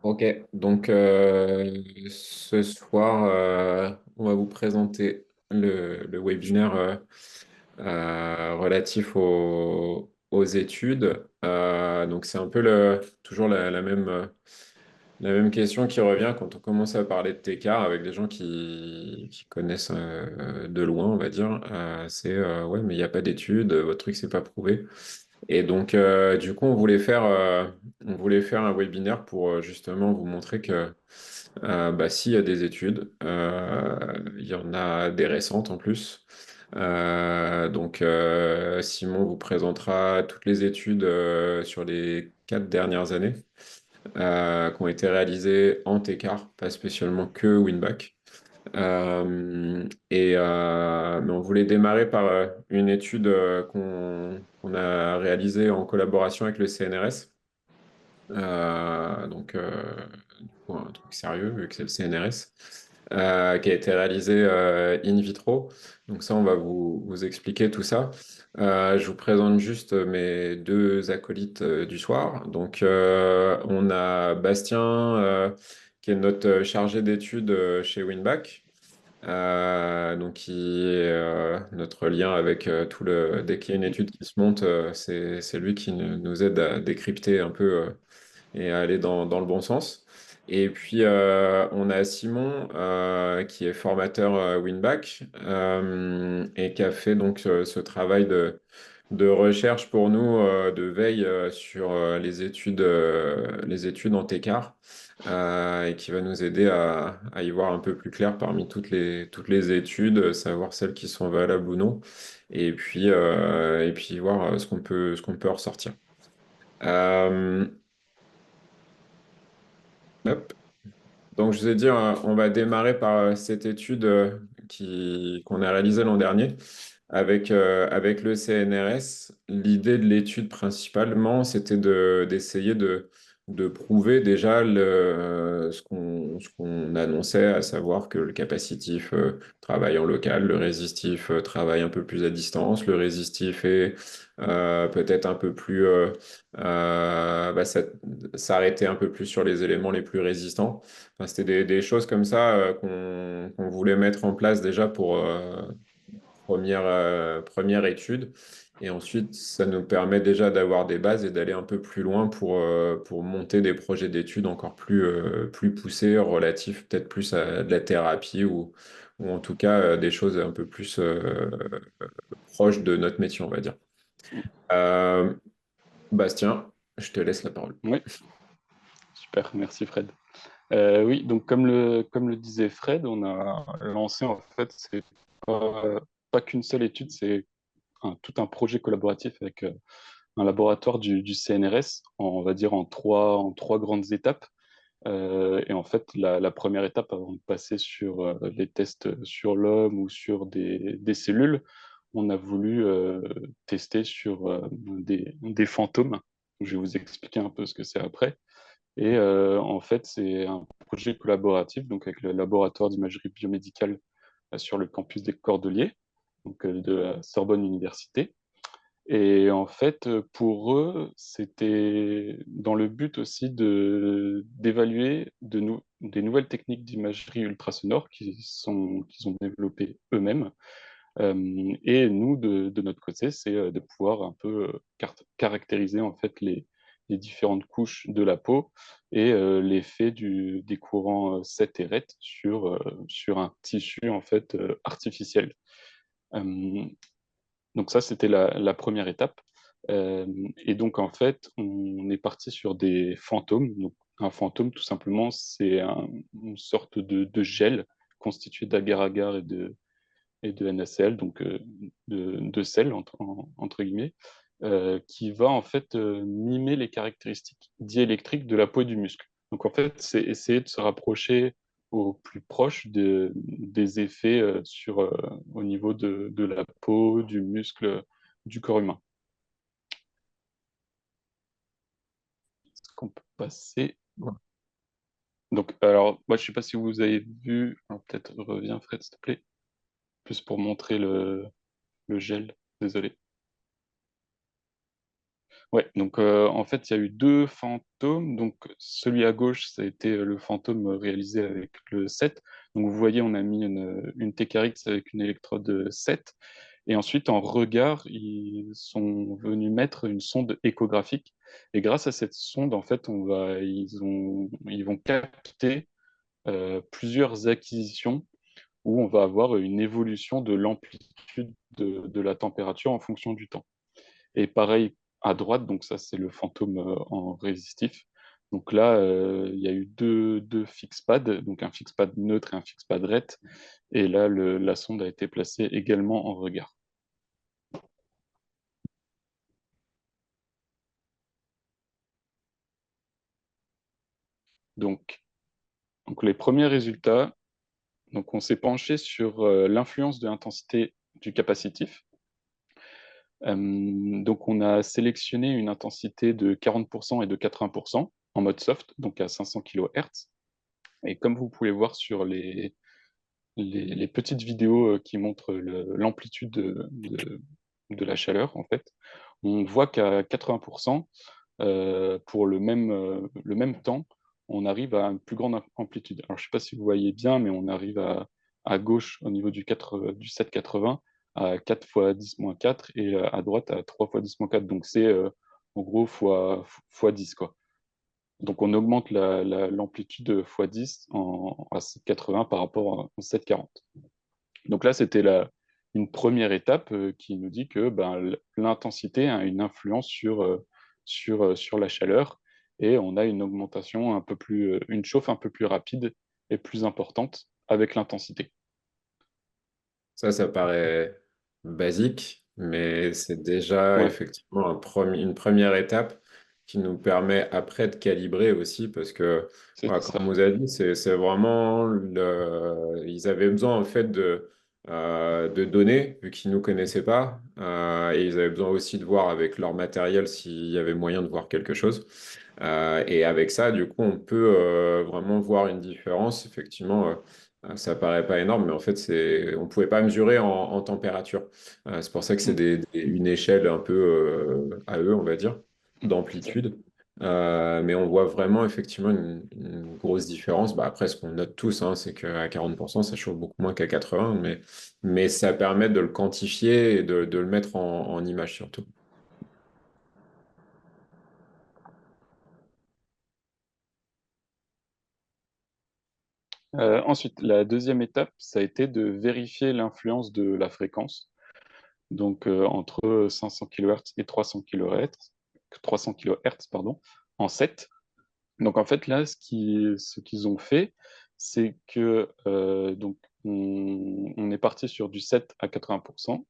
Ok, donc ce soir, on va vous présenter le webinaire relatif aux études. Donc c'est un peu toujours la même question qui revient quand on commence à parler de TCAR avec des gens qui connaissent de loin, on va dire. Ouais, mais il n'y a pas d'études, votre truc, c'est pas prouvé. Et donc, du coup, on voulait faire un webinaire pour justement vous montrer que bah, s'il y a des études, il y en a des récentes en plus. Simon vous présentera toutes les études sur les 4 dernières années qui ont été réalisées en TCAR, pas spécialement que Winback. Mais on voulait démarrer par une étude qu'on a réalisée en collaboration avec le CNRS. Du coup, un truc sérieux, vu que c'est le CNRS, qui a été réalisé in vitro. Donc ça, on va vous expliquer tout ça. Je vous présente juste mes deux acolytes du soir. Donc, on a Bastien, qui est notre chargé d'études chez Winback. Donc, qui est notre lien avec dès qu'il y a une étude qui se monte, c'est lui qui nous aide à décrypter un peu et à aller dans le bon sens. Et puis, on a Simon, qui est formateur Winback et qui a fait donc ce travail de recherche pour nous, de veille sur les études en TCAR, et qui va nous aider à y voir un peu plus clair parmi toutes les études, savoir celles qui sont valables ou non, et puis voir ce qu'on peut ressortir. Euh, Hop. Donc, je vous ai dit, on va démarrer par cette étude qu'on a réalisée l'an dernier avec le CNRS. L'idée de l'étude principalement, c'était d'essayer de prouver déjà ce qu'on annonçait, à savoir que le capacitif travaille en local, le résistif travaille un peu plus à distance, le résistif est peut-être un peu plus s'arrêter un peu plus sur les éléments les plus résistants. Enfin, c'était des choses comme ça qu'on voulait mettre en place déjà pour première étude. Et ensuite, ça nous permet déjà d'avoir des bases et d'aller un peu plus loin pour monter des projets d'études encore plus poussés, relatifs peut-être plus à de la thérapie ou en tout cas des choses un peu plus proches de notre métier, on va dire. Euh, Bastien, je te laisse la parole. Oui, super, merci Fred. Oui, donc comme le disait Fred, on a lancé en fait, c'est pas qu'une seule étude, c'est tout un projet collaboratif avec un laboratoire du CNRS, on va dire en trois grandes étapes. Et en fait, la première étape avant de passer sur les tests sur l'homme ou sur des cellules, on a voulu tester sur des fantômes. Je vais vous expliquer un peu ce que c'est après. Et en fait, c'est un projet collaboratif donc avec le laboratoire d'imagerie biomédicale sur le campus des Cordeliers, donc de la Sorbonne Université. Et en fait, pour eux, c'était dans le but aussi d'évaluer des nouvelles techniques d'imagerie ultrasonore qu'ils ont développées eux-mêmes. Et nous, de notre côté, c'est de pouvoir un peu caractériser en fait les différentes couches de la peau et l'effet des courants SET et RET sur un tissu en fait artificiel. Euh, donc ça, c'était la première étape. Et donc en fait, on est parti sur des fantômes. Donc un fantôme, tout simplement, c'est une sorte de gel constitué d'agar-agar et de NaCl, donc de sel, entre guillemets, qui va en fait mimer les caractéristiques diélectriques de la peau et du muscle. Donc en fait, c'est essayer de se rapprocher au plus proche des effets au niveau de la peau, du muscle, du corps humain. Est-ce qu'on peut passer? Voilà. Donc, alors, moi, je ne sais pas si vous avez vu, alors, peut-être reviens Fred, s'il te plaît, plus pour montrer le gel, désolé. Ouais, donc en fait, il y a eu deux fantômes. Donc celui à gauche, ça a été le fantôme réalisé avec le 7. Donc vous voyez, on a mis une TKX avec une électrode 7. Et ensuite, en regard, ils sont venus mettre une sonde échographique. Et grâce à cette sonde, en fait, ils vont capter plusieurs acquisitions où on va avoir une évolution de l'amplitude de la température en fonction du temps. Et pareil à droite, donc ça c'est le fantôme en résistif. Donc là, il y a eu deux fixpads, donc un fixpad neutre et un fixpad ret. Et là, la sonde a été placée également en regard. Donc, donc les premiers résultats, donc on s'est penché sur l'influence de l'intensité du capacitif. Donc on a sélectionné une intensité de 40% et de 80% en mode soft, donc à 500 kHz. Et comme vous pouvez voir sur les petites vidéos qui montrent l'amplitude de la chaleur, en fait, on voit qu'à 80%, pour le même temps, on arrive à une plus grande amplitude. Alors, je ne sais pas si vous voyez bien, mais on arrive à gauche, au niveau du 780, à 4 fois 10 moins 4, et à droite à 3 fois 10 moins 4. Donc, c'est en gros fois 10, quoi. Donc, on augmente l'amplitude fois 10 à 780 par rapport à 740. Donc là, c'était une première étape qui nous dit que ben, l'intensité a une influence sur la chaleur et on a une augmentation un peu plus, une chauffe un peu plus rapide et plus importante avec l'intensité. Ça paraît basique, mais c'est déjà Ouais, effectivement une première étape qui nous permet après de calibrer aussi, parce que, c'est voilà, ça. comme on vous a dit, c'est vraiment ils avaient besoin en fait de données, vu qu'ils ne nous connaissaient pas, et ils avaient besoin aussi de voir avec leur matériel s'il y avait moyen de voir quelque chose. Et avec ça, du coup, on peut vraiment voir une différence, effectivement. Ça paraît pas énorme, mais en fait, on pouvait pas mesurer en température. C'est pour ça que c'est Mm, une échelle un peu à eux, on va dire, c'est ça. d'amplitude. Mais on voit vraiment effectivement une grosse différence. Bah, après, ce qu'on note tous, hein, c'est qu'à 40%, ça chauffe beaucoup moins qu'à 80, mais ça permet de le quantifier et de le mettre en image surtout. Ensuite, la deuxième étape, ça a été de vérifier l'influence de la fréquence, donc entre 500 kHz et 300 kHz, 300 kHz, pardon, en 7. Donc en fait là, ce qu'ils ont fait, c'est que donc on est parti sur du 7 à 80%.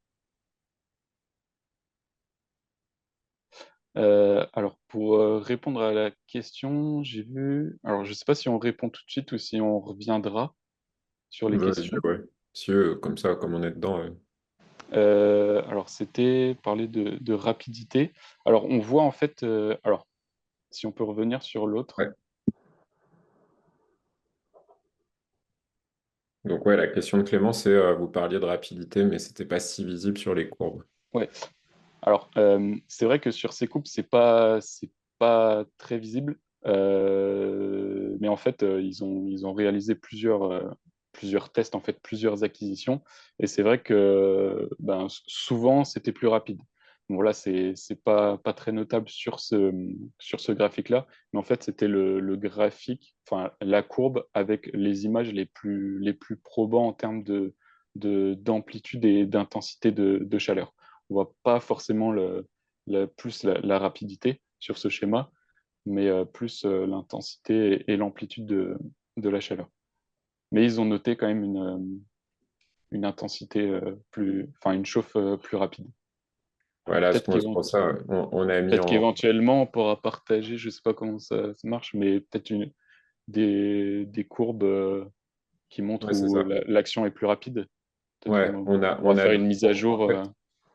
Alors pour répondre à la question, j'ai vu. Alors je sais pas si on répond tout de suite ou si on reviendra sur les Vas-y, questions. ouais. Si, comme ça, comme on est dedans. Alors c'était parler de rapidité. Alors on voit en fait. Alors si on peut revenir sur l'autre. Ouais. Donc ouais, la question de Clément, c'est vous parliez de rapidité, mais c'était pas si visible sur les courbes. Ouais. Alors, c'est vrai que sur ces coupes, c'est pas très visible, mais en fait, ils ont réalisé plusieurs tests, en fait, plusieurs acquisitions, et c'est vrai que ben, souvent, c'était plus rapide. Bon, là, c'est pas très notable sur ce graphique-là, mais en fait, c'était le graphique, enfin, la courbe avec les images les plus probants en termes d'amplitude et d'intensité de chaleur. On voit pas forcément plus la rapidité sur ce schéma, mais plus l'intensité et l'amplitude de la chaleur. Mais ils ont noté quand même une intensité enfin une chauffe plus rapide. Alors Voilà, c'est pour ça, on a mis peut-être en... qu'éventuellement on pourra partager, je sais pas comment ça marche, mais peut-être des courbes qui montrent Ouais, c'est où ça. l'action est plus rapide. Peut-être Ouais, on pourra faire une mise à en jour. fait,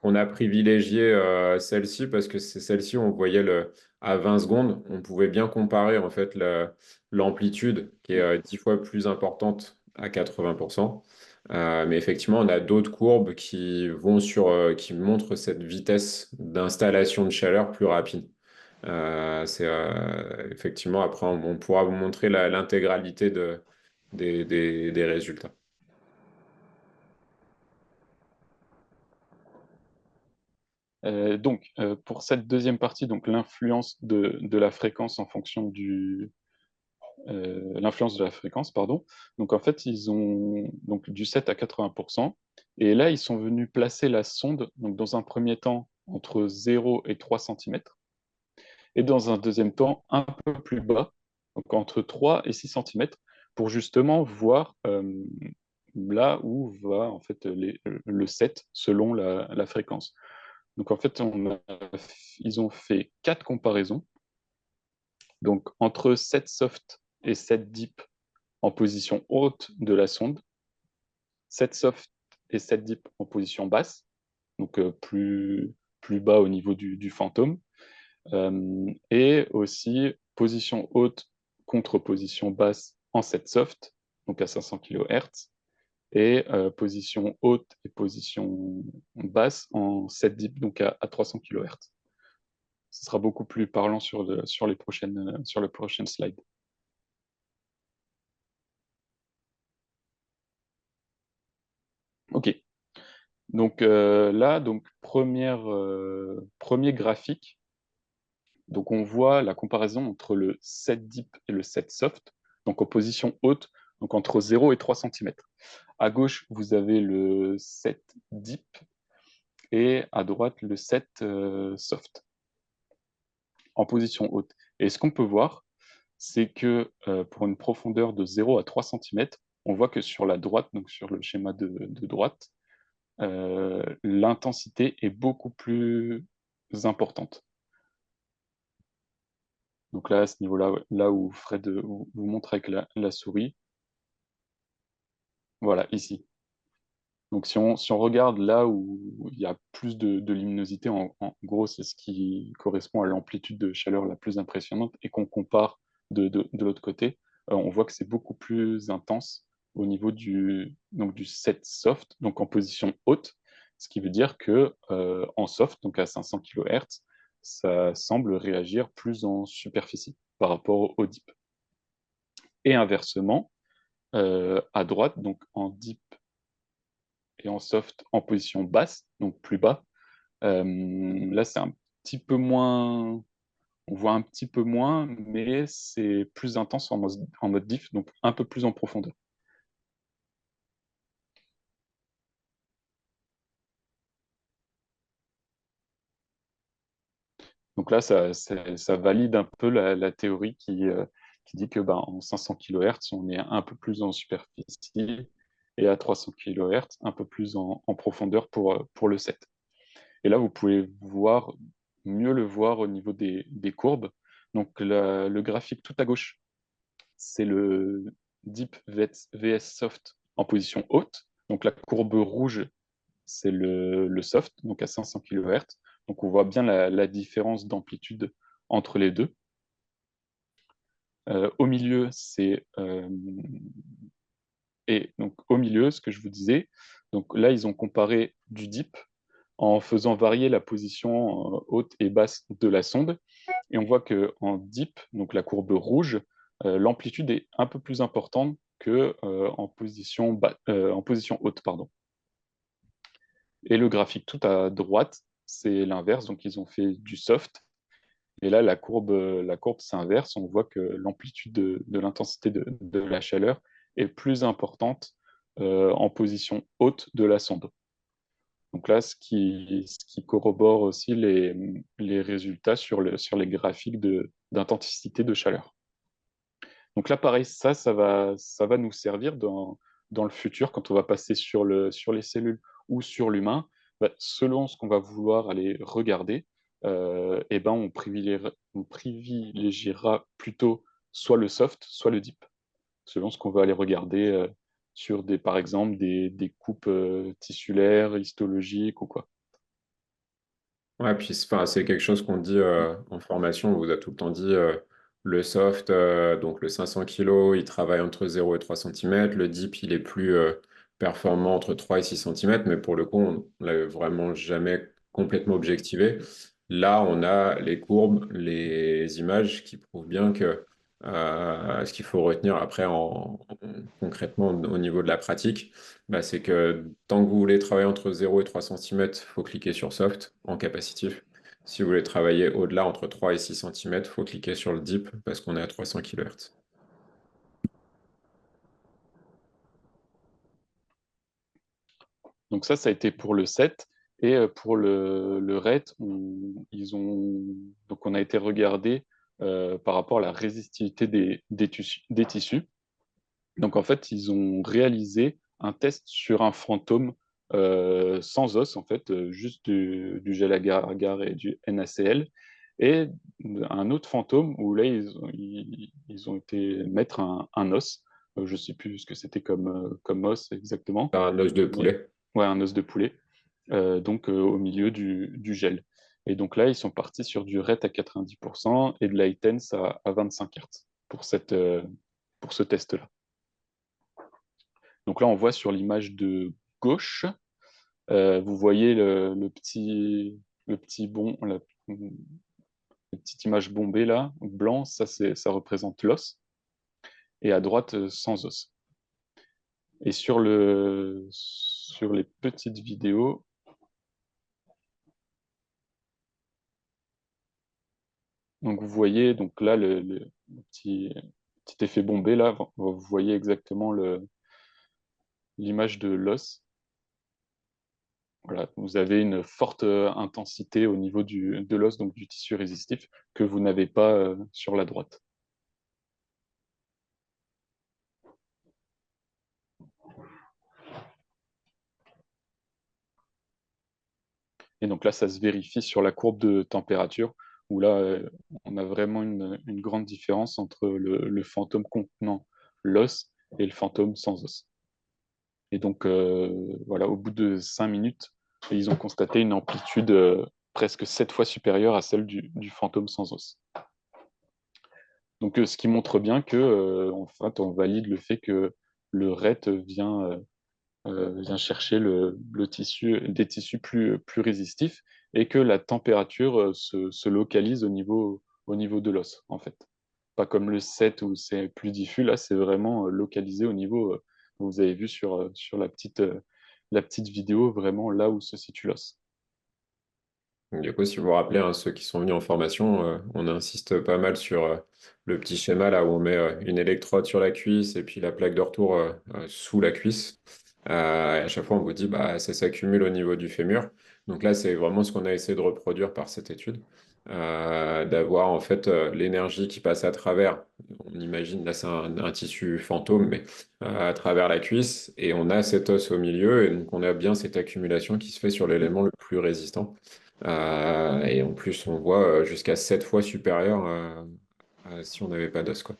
on a privilégié celle-ci parce que c'est celle-ci, on voyait à 20 secondes, on pouvait bien comparer en fait l'amplitude qui est 10 fois plus importante à 80%. Mais effectivement, on a d'autres courbes qui montrent cette vitesse d'installation de chaleur plus rapide. Effectivement, après, on pourra vous montrer l'intégralité des résultats. Pour cette deuxième partie, donc l'influence de la fréquence en fonction l'influence de la fréquence, pardon. Donc en fait, ils ont donc du 7 à 80%. Et là, ils sont venus placer la sonde, donc dans un premier temps, entre 0 et 3 centimètres, et dans un deuxième temps, un peu plus bas, donc entre 3 et 6 centimètres, pour justement voir là où va en fait le 7 selon la fréquence. Donc en fait, ils ont fait 4 comparaisons. Donc entre 7 soft et 7 deep en position haute de la sonde, 7 soft et 7 deep en position basse, donc plus bas au niveau du fantôme, et aussi position haute contre position basse en 7 soft, donc à 500 kHz, et position haute et position basse en 7 deep, donc à 300 kHz. Ce sera beaucoup plus parlant sur le prochain slide. Ok, donc là, donc premier graphique. Donc on voit la comparaison entre le 7 deep et le 7 soft, donc en position haute, donc entre 0 et 3 centimètres. À gauche, vous avez le 7 deep et à droite, le 7 soft en position haute. Et ce qu'on peut voir, c'est que pour une profondeur de 0 à 3 centimètres, on voit que sur la droite, donc sur le schéma de droite, l'intensité est beaucoup plus importante. Donc là, à ce niveau-là, là où Fred vous montre avec la souris, voilà, ici. Donc si on regarde là où il y a plus de luminosité, en gros, c'est ce qui correspond à l'amplitude de chaleur la plus impressionnante, et qu'on compare de l'autre côté, on voit que c'est beaucoup plus intense au niveau du 7 soft, donc en position haute, ce qui veut dire que en soft, donc à 500 kHz, ça semble réagir plus en superficie par rapport au deep. Et inversement, à droite, donc en deep et en soft en position basse, donc plus bas, là c'est un petit peu moins, on voit un petit peu moins, mais c'est plus intense en mode diff, donc un peu plus en profondeur. Donc là, ça valide un peu la théorie qui dit que en 500 kHz, on est un peu plus en superficie, et à 300 kHz, un peu plus en profondeur pour le 7. Et là, vous pouvez mieux le voir au niveau des courbes. Donc le graphique tout à gauche, c'est le Deep VS Soft en position haute. Donc la courbe rouge, c'est le soft, donc à 500 kHz. Donc on voit bien la différence d'amplitude entre les deux. Au milieu, et donc au milieu, ce que je vous disais, donc là, ils ont comparé du deep en faisant varier la position haute et basse de la sonde. Et on voit qu'en deep, donc la courbe rouge, l'amplitude est un peu plus importante que en position haute. Pardon. Et le graphique tout à droite, c'est l'inverse. Donc ils ont fait du soft. Et là, la courbe s'inverse. On voit que l'amplitude de l'intensité de la chaleur est plus importante en position haute de la sonde. Donc là, ce qui corrobore aussi les résultats sur les graphiques d'intensité de chaleur. Donc là, pareil, ça va nous servir dans le futur, quand on va passer sur les cellules ou sur l'humain. Selon ce qu'on va vouloir aller regarder, on privilégiera plutôt soit le soft, soit le deep, selon ce qu'on va aller regarder sur par exemple, des coupes tissulaires, histologiques ou quoi. Ouais, puis c'est quelque chose qu'on dit en formation, on vous a tout le temps dit, Le soft, donc le 500 kg, il travaille entre 0 et 3 cm. Le deep, il est plus performant entre 3 et 6 cm, mais pour le coup, on ne l'a vraiment jamais complètement objectivé. Là, on a les courbes, les images qui prouvent bien que ce qu'il faut retenir après concrètement au niveau de la pratique, bah, c'est que tant que vous voulez travailler entre 0 et 3 cm, il faut cliquer sur soft en capacitif. Si vous voulez travailler au-delà, entre 3 et 6 cm, il faut cliquer sur le deep parce qu'on est à 300 kHz. Donc ça a été pour le set. Et pour le RET, donc on a été regardé par rapport à la résistivité des tissus. Donc en fait, ils ont réalisé un test sur un fantôme sans os, en fait, juste du gel agar-agar et du NaCl. Et un autre fantôme où là, ils ont été mettre un os. Je ne sais plus ce que c'était comme os exactement, Un os de mais poulet. ouais, un os de poulet, donc au milieu du gel. Et donc là, ils sont partis sur du RET à 90% et de l'ITENS à 25 Hz pour ce test-là. Donc là, on voit sur l'image de gauche, vous voyez le petit la petite image bombée là, blanc, ça représente l'os, et à droite, sans os. Et sur les petites vidéos, donc vous voyez donc là le petit effet bombé là, vous voyez exactement l'image de l'os. Voilà, vous avez une forte intensité au niveau de l'os, donc du tissu résistif, que vous n'avez pas sur la droite. Et donc là, ça se vérifie sur la courbe de température, où là, on a vraiment une grande différence entre le fantôme contenant l'os et le fantôme sans os. Et donc, voilà, au bout de 5 minutes, ils ont constaté une amplitude presque 7 fois supérieure à celle du fantôme sans os. Donc, ce qui montre bien que, en fait, on valide le fait que le RET vient chercher des tissus plus résistifs et que la température se localise au niveau de l'os, en fait. Pas comme le 7 où c'est plus diffus, là, c'est vraiment localisé au niveau, vous avez vu sur la petite vidéo, vraiment là où se situe l'os. Du coup, si vous vous rappelez, hein, ceux qui sont venus en formation, on insiste pas mal sur le petit schéma là où on met une électrode sur la cuisse et puis la plaque de retour sous la cuisse. Et à chaque fois, on vous dit bah, ça s'accumule au niveau du fémur. Donc là, c'est vraiment ce qu'on a essayé de reproduire par cette étude, d'avoir en fait l'énergie qui passe à travers. On imagine, là, c'est un tissu fantôme, mais à travers la cuisse, et on a cet os au milieu, et donc on a bien cette accumulation qui se fait sur l'élément le plus résistant. Et en plus, on voit jusqu'à 7 fois supérieur à si on n'avait pas d'os, quoi.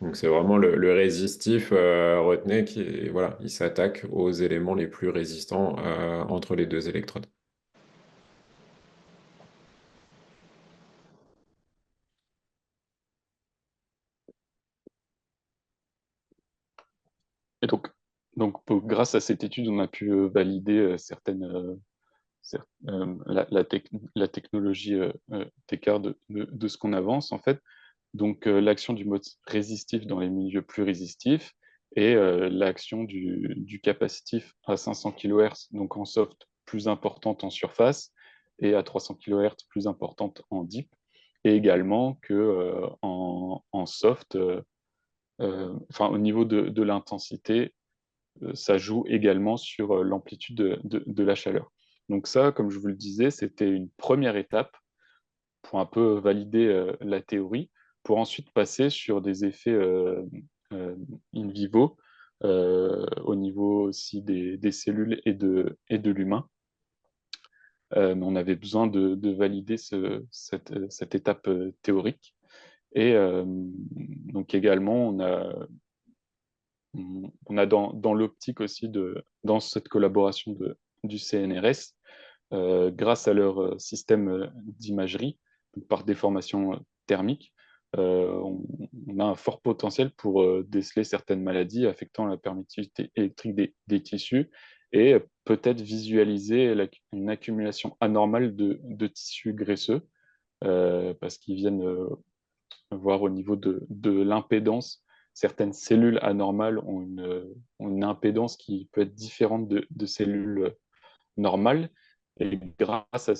Donc c'est vraiment le résistif, retenez, voilà, il s'attaque aux éléments les plus résistants entre les deux électrodes. Et grâce à cette étude, on a pu valider la technologie TCAR de ce qu'on avance, en fait. Donc, l'action du mode résistif dans les milieux plus résistifs et l'action du capacitif à 500 kHz, donc en soft, plus importante en surface et à 300 kHz, plus importante en deep. Et également que en soft, enfin, au niveau de l'intensité, ça joue également sur l'amplitude de la chaleur. Donc ça, comme je vous le disais, c'était une première étape pour un peu valider la théorie, pour ensuite passer sur des effets euh, in vivo au niveau aussi des cellules et de l'humain. Mais on avait besoin de valider cette étape théorique. Et donc également, on a dans l'optique aussi, dans cette collaboration du CNRS, grâce à leur système d'imagerie, par déformation thermique, on a un fort potentiel pour déceler certaines maladies affectant la permittivité électrique des tissus et peut-être visualiser une accumulation anormale de tissus graisseux parce qu'ils viennent voir au niveau de l'impédance. Certaines cellules anormales ont une impédance qui peut être différente de cellules normales. Et grâce à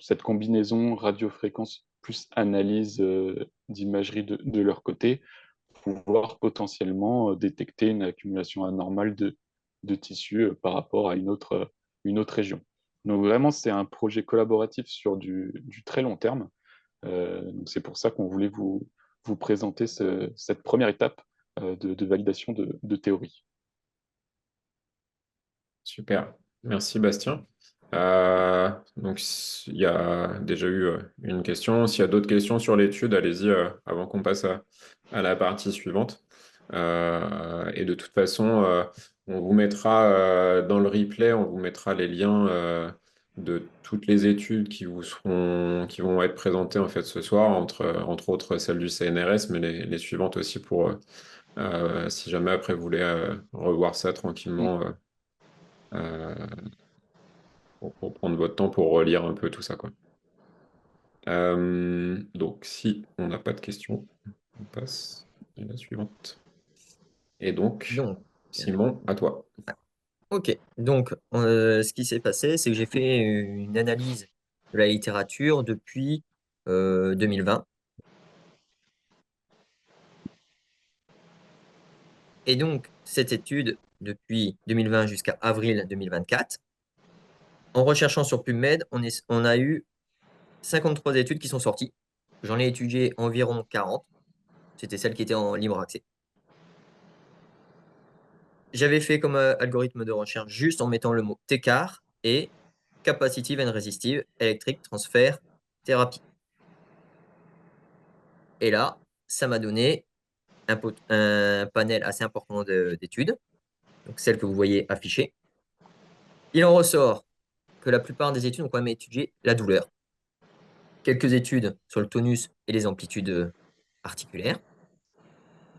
cette combinaison radiofréquence plus analyse d'imagerie de leur côté, pouvoir potentiellement détecter une accumulation anormale de tissus par rapport à une autre région. Donc vraiment, c'est un projet collaboratif sur du très long terme. Donc c'est pour ça qu'on voulait vous présenter cette première étape de validation de théorie. Super. Merci, Bastien. Donc, il y a déjà eu une question. S'il y a d'autres questions sur l'étude, allez-y avant qu'on passe à la partie suivante. Et de toute façon, on vous mettra dans le replay, on vous mettra les liens de toutes les études qui vont être présentées en fait ce soir, entre autres celles du CNRS, mais les suivantes aussi pour si jamais après vous voulez revoir ça Mm. tranquillement. Pour prendre votre temps pour relire un peu tout ça, quoi. Donc, si on n'a pas de questions, on passe à la suivante. Et donc, Donc, Simon, à toi. ok. Donc, ce qui s'est passé, c'est que j'ai fait une analyse de la littérature depuis 2020. Et donc, cette étude, depuis 2020 jusqu'à avril 2024, en recherchant sur PubMed, on a eu 53 études qui sont sorties. J'en ai étudié environ 40. C'était celles qui étaient en libre accès. J'avais fait comme algorithme de recherche juste en mettant le mot TCAR et Capacitive and Resistive Electric Transfer Therapy. Et là, ça m'a donné un panel assez important d'études, donc celles que vous voyez affichées. Il en ressort que la plupart des études ont quand même étudié la douleur. Quelques études sur le tonus et les amplitudes articulaires.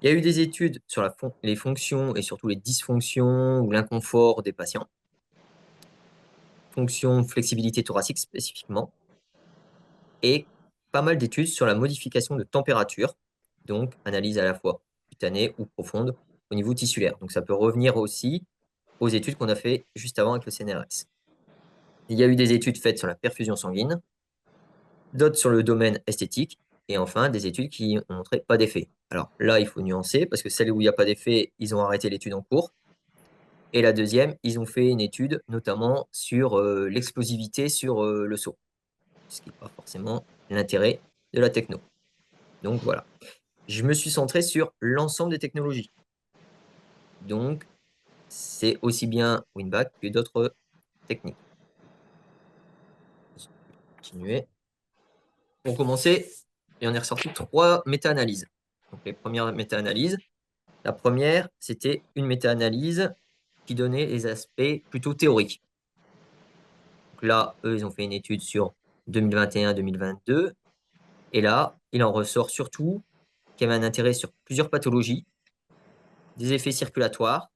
Il y a eu des études sur les fonctions et surtout les dysfonctions ou l'inconfort des patients. Fonction flexibilité thoracique spécifiquement. Et pas mal d'études sur la modification de température, donc analyse à la fois cutanée ou profonde au niveau tissulaire. Donc ça peut revenir aussi aux études qu'on a fait juste avant avec le CNRS. Il y a eu des études faites sur la perfusion sanguine, d'autres sur le domaine esthétique, et enfin des études qui ont montré pas d'effet. Alors là, il faut nuancer, parce que celles où il n'y a pas d'effet, ils ont arrêté l'étude en cours. Et la deuxième, ils ont fait une étude notamment sur l'explosivité sur le saut, ce qui n'est pas forcément l'intérêt de la techno. Donc voilà. Je me suis centré sur l'ensemble des technologies. Donc, c'est aussi bien Winback que d'autres techniques. Je vais continuer. Pour commencer, il en est ressorti 3 méta-analyses. Donc, les premières méta-analyses. La première, c'était une méta-analyse qui donnait les aspects plutôt théoriques. Donc là, eux, ils ont fait une étude sur 2021-2022. Et là, il en ressort surtout qu'il y avait un intérêt sur plusieurs pathologies, des effets circulatoires,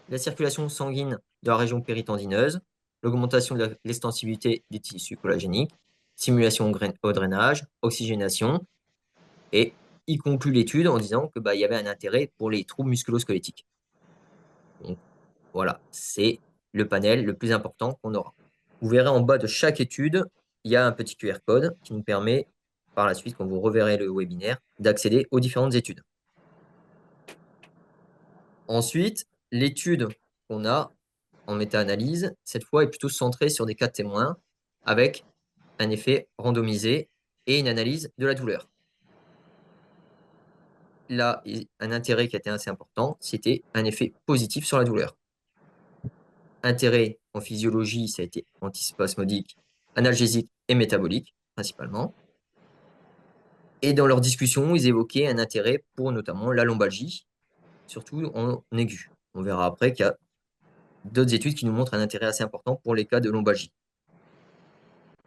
la circulation sanguine de la région péritendineuse, l'augmentation de l'extensivité des tissus collagéniques, simulation au drainage, oxygénation, et il conclut l'étude en disant que il y avait un intérêt pour les troubles musculo-squelettiques. Donc voilà, c'est le panel le plus important qu'on aura. Vous verrez en bas de chaque étude, il y a un petit QR code qui nous permet, par la suite, quand vous reverrez le webinaire, d'accéder aux différentes études. Ensuite, l'étude qu'on a en méta-analyse, cette fois, est plutôt centrée sur des cas témoins avec un effet randomisé et une analyse de la douleur. Là, un intérêt qui a été assez important, c'était un effet positif sur la douleur. Intérêt en physiologie, ça a été antispasmodique, analgésique et métabolique, principalement. Et dans leur discussion, ils évoquaient un intérêt pour notamment la lombalgie, surtout en aigu. On verra après qu'il y a d'autres études qui nous montrent un intérêt assez important pour les cas de lombalgie.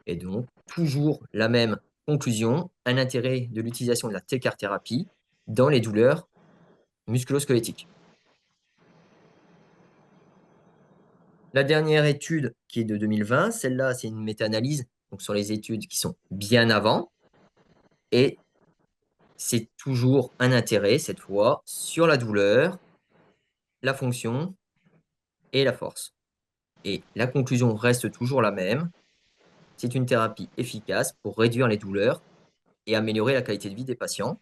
Et donc, toujours la même Conclusion, un intérêt de l'utilisation de la T-CAR-thérapie dans les douleurs musculo-squelettiques. La dernière étude qui est de 2020, celle-là, c'est une méta-analyse donc sur les études qui sont bien avant. Et c'est toujours un intérêt, cette fois, sur la douleur, la fonction et la force. Et la conclusion reste toujours la même. C'est une thérapie efficace pour réduire les douleurs et améliorer la qualité de vie des patients.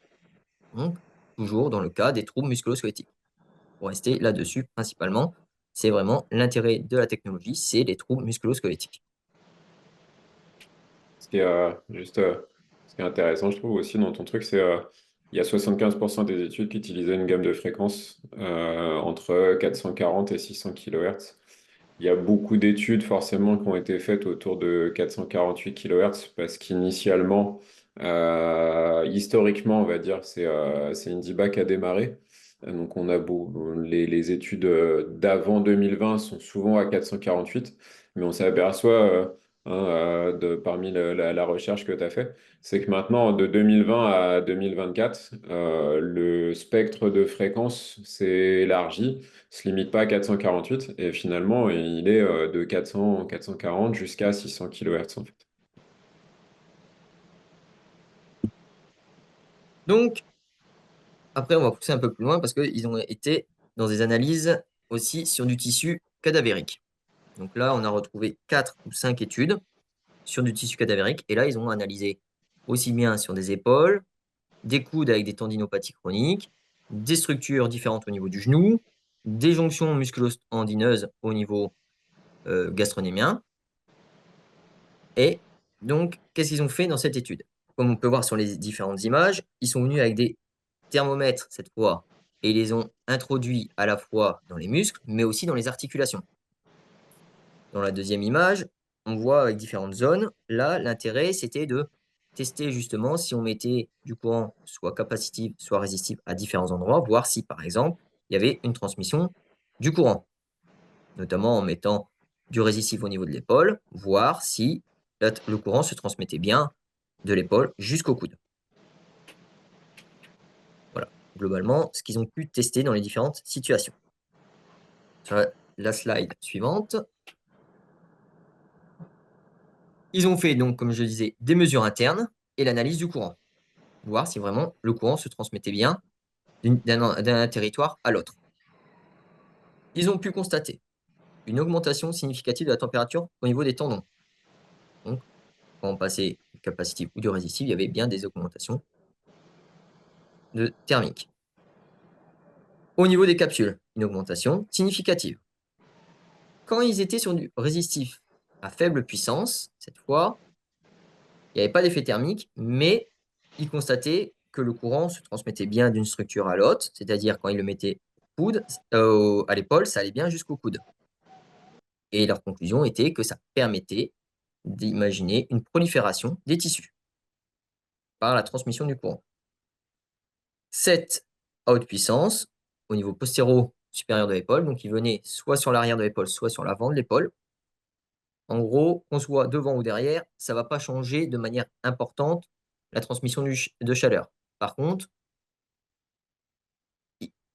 Donc, toujours dans le cas des troubles musculo-squelettiques. Pour rester là-dessus, principalement, c'est vraiment l'intérêt de la technologie, c'est les troubles musculo-squelettiques. Ce qui est ce qui est intéressant, je trouve aussi dans ton truc, c'est il y a 75% des études qui utilisaient une gamme de fréquences entre 440 et 600 kHz. Il y a beaucoup d'études forcément qui ont été faites autour de 448 kHz parce qu'initialement, historiquement, on va dire, c'est Indiba qui a démarré. Donc on a les études d'avant 2020 sont souvent à 448, mais on s'aperçoit parmi la recherche que tu as fait, c'est que maintenant, de 2020 à 2024, le spectre de fréquence s'est élargi, se limite pas à 448, et finalement, il est de 400, 440 jusqu'à 600 kHz en fait. Donc, après, on va pousser un peu plus loin parce qu'ils ont été dans des analyses aussi sur du tissu cadavérique. Donc là, on a retrouvé 4 ou 5 études sur du tissu cadavérique. Et là, ils ont analysé aussi bien sur des épaules, des coudes avec des tendinopathies chroniques, des structures différentes au niveau du genou, des jonctions musculo-tendineuses au niveau gastronémien. Et donc, qu'est-ce qu'ils ont fait dans cette étude? Comme on peut voir sur les différentes images, ils sont venus avec des thermomètres cette fois et ils les ont introduits à la fois dans les muscles, mais aussi dans les articulations. Dans la deuxième image, on voit avec différentes zones. Là, l'intérêt, c'était de tester justement si on mettait du courant soit capacitif, soit résistif à différents endroits, voir si, par exemple, il y avait une transmission du courant, notamment en mettant du résistif au niveau de l'épaule, voir si le courant se transmettait bien de l'épaule jusqu'au coude. Voilà, globalement, ce qu'ils ont pu tester dans les différentes situations. Sur la slide suivante, ils ont fait, donc, comme je disais, des mesures internes et l'analyse du courant. Voir si vraiment le courant se transmettait bien d'un territoire à l'autre. Ils ont pu constater une augmentation significative de la température au niveau des tendons. Donc, quand on passait du capacitif ou du résistif, il y avait bien des augmentations de thermique. Au niveau des capsules, une augmentation significative. Quand ils étaient sur du résistif à faible puissance, cette fois, il n'y avait pas d'effet thermique, mais ils constataient que le courant se transmettait bien d'une structure à l'autre, c'est-à-dire quand ils le mettaient à l'épaule, ça allait bien jusqu'au coude. Et leur conclusion était que ça permettait d'imaginer une prolifération des tissus par la transmission du courant. 7 à haute puissance au niveau postéro-supérieur de l'épaule, donc il venait soit sur l'arrière de l'épaule, soit sur l'avant de l'épaule. En gros, qu'on soit devant ou derrière, ça ne va pas changer de manière importante la transmission de chaleur. Par contre,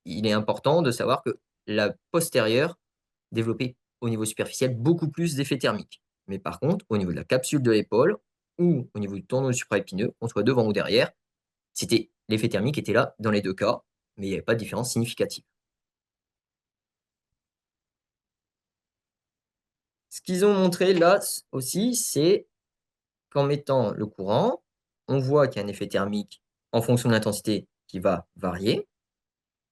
il est important de savoir que la postérieure développait au niveau superficiel beaucoup plus d'effets thermiques. Mais par contre, au niveau de la capsule de l'épaule ou au niveau du tendon supraépineux, qu'on soit devant ou derrière, l'effet thermique était là dans les deux cas, mais il n'y avait pas de différence significative. Ce qu'ils ont montré là aussi, c'est qu'en mettant le courant, on voit qu'il y a un effet thermique en fonction de l'intensité qui va varier.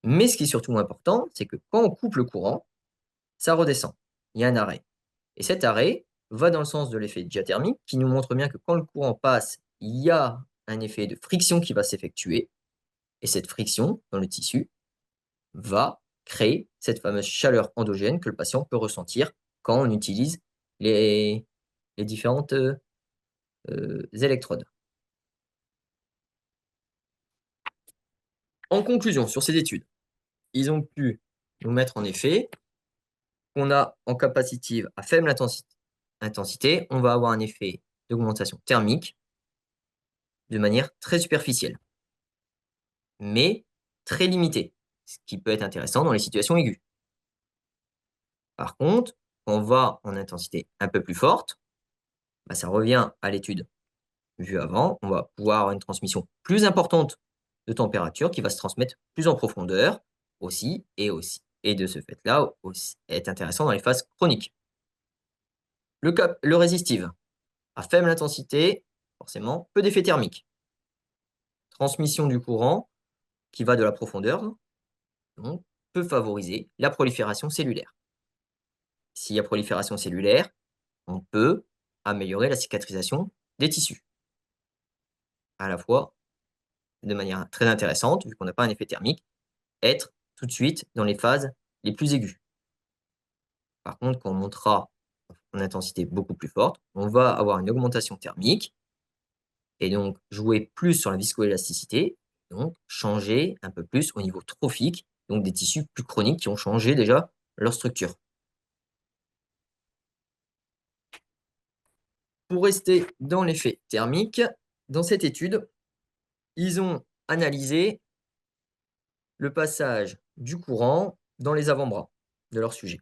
Mais ce qui est surtout important, c'est que quand on coupe le courant, ça redescend. Il y a un arrêt. Et cet arrêt va dans le sens de l'effet diathermique qui nous montre bien que quand le courant passe, il y a un effet de friction qui va s'effectuer. Et cette friction dans le tissu va créer cette fameuse chaleur endogène que le patient peut ressentir quand on utilise les différentes électrodes. En conclusion, sur ces études, ils ont pu nous mettre en effet qu'on a en capacitive à faible intensité, on va avoir un effet d'augmentation thermique de manière très superficielle, mais très limitée, ce qui peut être intéressant dans les situations aiguës. Par contre, on va en intensité un peu plus forte, bah, ça revient à l'étude vue avant, on va pouvoir avoir une transmission plus importante de température qui va se transmettre plus en profondeur aussi, et de ce fait-là, aussi, est intéressant dans les phases chroniques. Le résistive, à faible intensité, forcément, peu d'effet thermique. Transmission du courant qui va de la profondeur, donc, peut favoriser la prolifération cellulaire. S'il y a prolifération cellulaire, on peut améliorer la cicatrisation des tissus. À la fois, de manière très intéressante, vu qu'on n'a pas un effet thermique, être tout de suite dans les phases les plus aiguës. Par contre, quand on montera en intensité beaucoup plus forte, on va avoir une augmentation thermique et donc jouer plus sur la viscoélasticité, donc changer un peu plus au niveau trophique, donc des tissus plus chroniques qui ont changé déjà leur structure. Pour rester dans l'effet thermique, dans cette étude, ils ont analysé le passage du courant dans les avant-bras de leur sujet.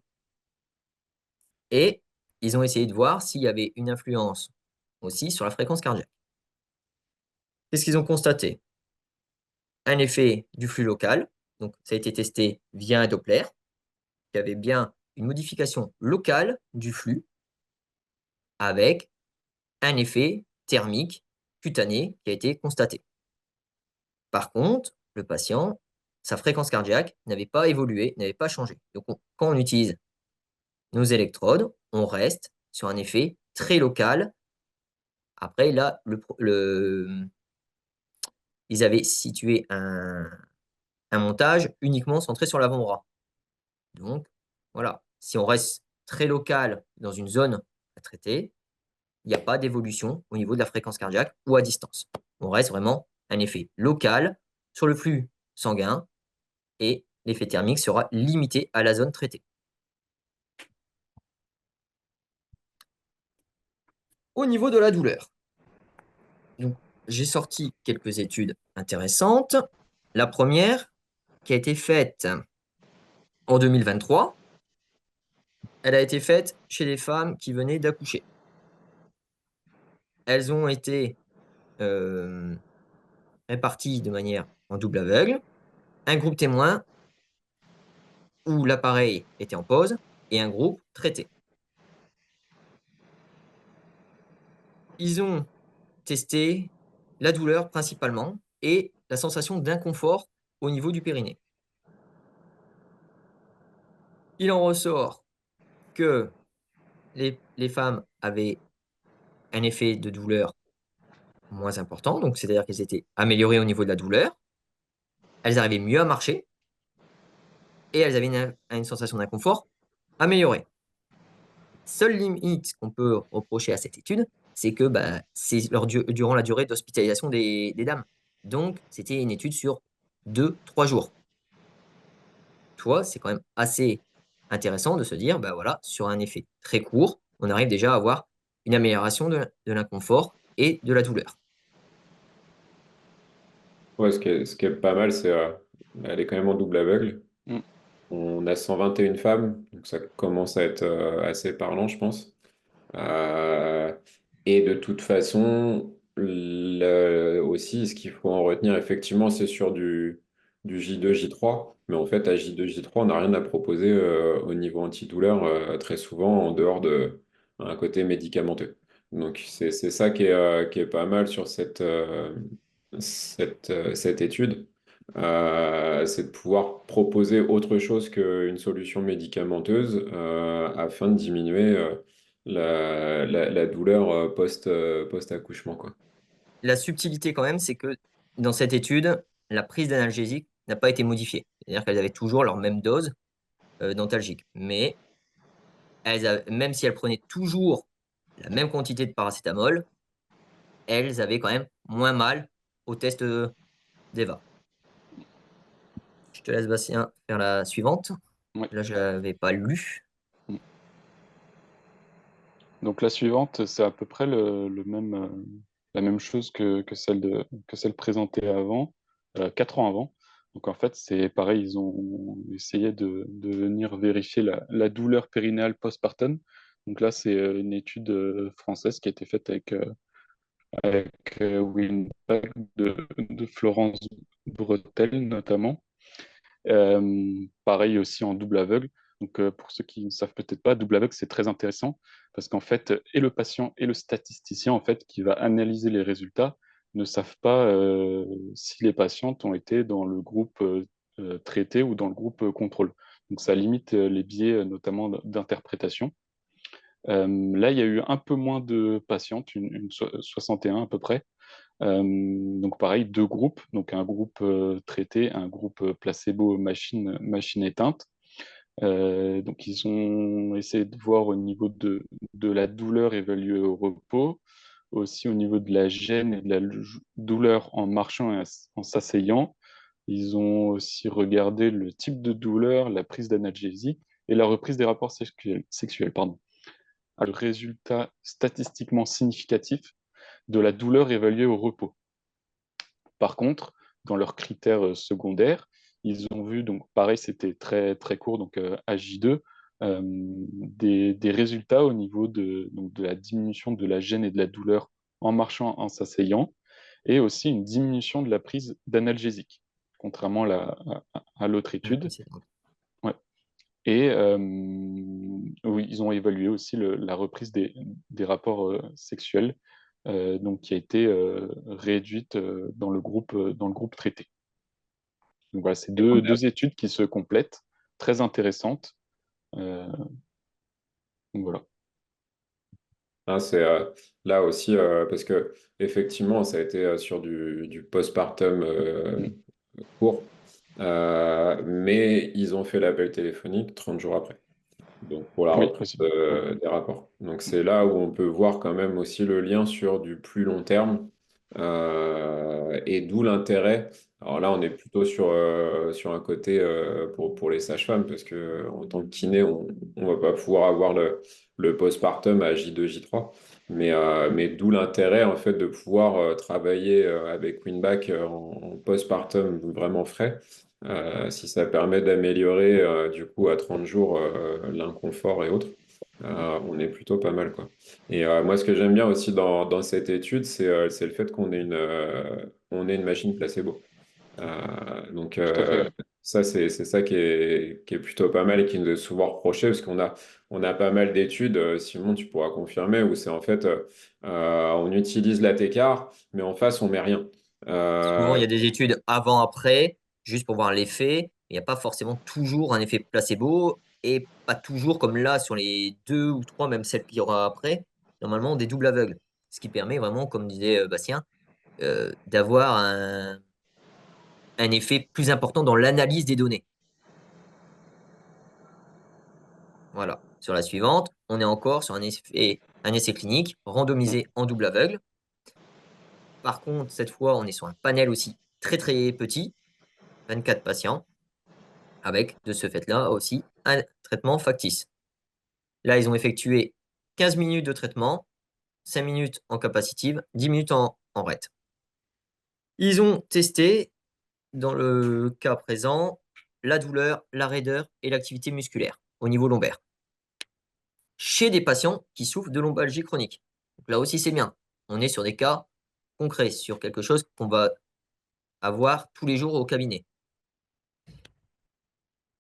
Et ils ont essayé de voir s'il y avait une influence aussi sur la fréquence cardiaque. Qu'est-ce qu'ils ont constaté? Un effet du flux local, donc ça a été testé via un Doppler, il y avait bien une modification locale du flux avec un effet thermique cutané qui a été constaté. Par contre, le patient, sa fréquence cardiaque n'avait pas évolué, n'avait pas changé. Donc, quand on utilise nos électrodes, on reste sur un effet très local. Après, là, ils avaient situé un montage uniquement centré sur l'avant-bras. Donc, voilà, si on reste très local dans une zone à traiter, il n'y a pas d'évolution au niveau de la fréquence cardiaque ou à distance. On reste vraiment un effet local sur le flux sanguin et l'effet thermique sera limité à la zone traitée. Au niveau de la douleur, j'ai sorti quelques études intéressantes. La première, qui a été faite en 2023, elle a été faite chez des femmes qui venaient d'accoucher. Elles ont été réparties de manière en double aveugle. Un groupe témoin où l'appareil était en pause et un groupe traité. Ils ont testé la douleur principalement et la sensation d'inconfort au niveau du périnée. Il en ressort que les femmes avaient un effet de douleur moins important, donc c'est-à-dire qu'elles étaient améliorées au niveau de la douleur, elles arrivaient mieux à marcher et elles avaient une sensation d'inconfort améliorée. Seule limite qu'on peut reprocher à cette étude, c'est que c'est durant la durée d'hospitalisation des dames. Donc, c'était une étude sur 2-3 jours. Toi, c'est quand même assez intéressant de se dire, voilà, sur un effet très court, on arrive déjà à avoir une amélioration de l'inconfort et de la douleur. Ouais, ce qui est pas mal, c'est elle est quand même en double aveugle. Mm. On a 121 femmes, donc ça commence à être assez parlant, je pense. Euh, et de toute façon, aussi, ce qu'il faut en retenir, effectivement, c'est sur du J2, J3. Mais en fait, à J2, J3, on n'a rien à proposer au niveau antidouleur, très souvent, en dehors de un côté médicamenteux. Donc, c'est ça qui est pas mal sur cette étude. C'est de pouvoir proposer autre chose qu'une solution médicamenteuse afin de diminuer la douleur post-accouchement, quoi. La subtilité quand même, c'est que dans cette étude, la prise d'analgésique n'a pas été modifiée. C'est-à-dire qu'elles avaient toujours leur même dose d'antalgique. Mais même si elles prenaient toujours la même quantité de paracétamol, elles avaient quand même moins mal au test d'EVA. Je te laisse, Bastien, faire la suivante. Ouais. Là, je l'avais pas lu. Donc la suivante, c'est à peu près le même, la même chose que celle présentée avant, 4 ans avant. Donc en fait, c'est pareil, ils ont essayé de venir vérifier la douleur périnéale postpartum. Donc là, c'est une étude française qui a été faite avec Winback de Florence Bretel notamment. Pareil aussi en double aveugle. Donc, pour ceux qui ne savent peut-être pas, double aveugle, c'est très intéressant parce qu'en fait, et le patient et le statisticien, en fait, qui va analyser les résultats, ne savent pas si les patientes ont été dans le groupe traité ou dans le groupe contrôle. Donc, ça limite les biais, notamment d'interprétation. Là, il y a eu un peu moins de patientes, 61 à peu près. Donc pareil, deux groupes, donc un groupe traité, un groupe placebo machine éteinte. Donc ils ont essayé de voir au niveau de la douleur évaluée au repos, aussi au niveau de la gêne et de la douleur en marchant et en s'asseyant. Ils ont aussi regardé le type de douleur, la prise d'analgésie et la reprise des rapports sexuels, pardon. Le résultat statistiquement significatif de la douleur évaluée au repos. Par contre, dans leurs critères secondaires, ils ont vu, donc pareil, c'était très, très court, donc AJ2, des résultats au niveau donc, de la diminution de la gêne et de la douleur en marchant, en s'asseyant, et aussi une diminution de la prise d'analgésique, contrairement à l'autre étude. Ouais. Et oui, ils ont évalué aussi la reprise des rapports sexuels, donc qui a été réduite dans le groupe traité. Donc voilà, c'est deux études qui se complètent, très intéressantes. Euh, donc voilà. Hein, c'est là aussi, parce que effectivement, ça a été sur du postpartum Mm. court, mais ils ont fait l'appel téléphonique 30 jours après. Donc pour la Oui, reprise aussi. Ouais. des rapports. Donc Mm. c'est là où on peut voir quand même aussi le lien sur du plus long terme, et d'où l'intérêt. Alors là, on est plutôt sur un côté pour les sages-femmes, parce que en tant que kiné, on ne va pas pouvoir avoir le postpartum à J2, J3. Mais d'où l'intérêt en fait de pouvoir travailler avec Winback en postpartum vraiment frais, si ça permet d'améliorer du coup à 30 jours l'inconfort et autres, on est plutôt pas mal quoi. Et moi ce que j'aime bien aussi dans cette étude, c'est le fait on ait une machine placebo. Donc Tout à fait, ouais. ça c'est ça qui est plutôt pas mal et qui nous est souvent reproché parce qu'on a pas mal d'études, Simon tu pourras confirmer, où c'est en fait on utilise la T-car mais en face on met rien. Souvent, il Euh, y a des études avant-après, juste pour voir l'effet. Il n'y a pas forcément toujours un effet placebo et pas toujours comme là sur les deux ou trois, même celles qu'il y aura après, normalement des doubles aveugles. Ce qui permet vraiment, comme disait Bastien, d'avoir un effet plus important dans l'analyse des données. Voilà. Sur la suivante, on est encore sur un essai clinique Mm. randomisé en double aveugle. Par contre, cette fois, on est sur un panel aussi très très petit, 24 patients, avec de ce fait-là aussi un traitement factice. Là, ils ont effectué 15 minutes de traitement, 5 minutes en capacitive, 10 minutes en RET. Ils ont testé, dans le cas présent, la douleur, la raideur et l'activité musculaire au niveau lombaire chez des patients qui souffrent de lombalgie chronique. Donc là aussi, c'est bien. On est sur des cas concrets, sur quelque chose qu'on va avoir tous les jours au cabinet.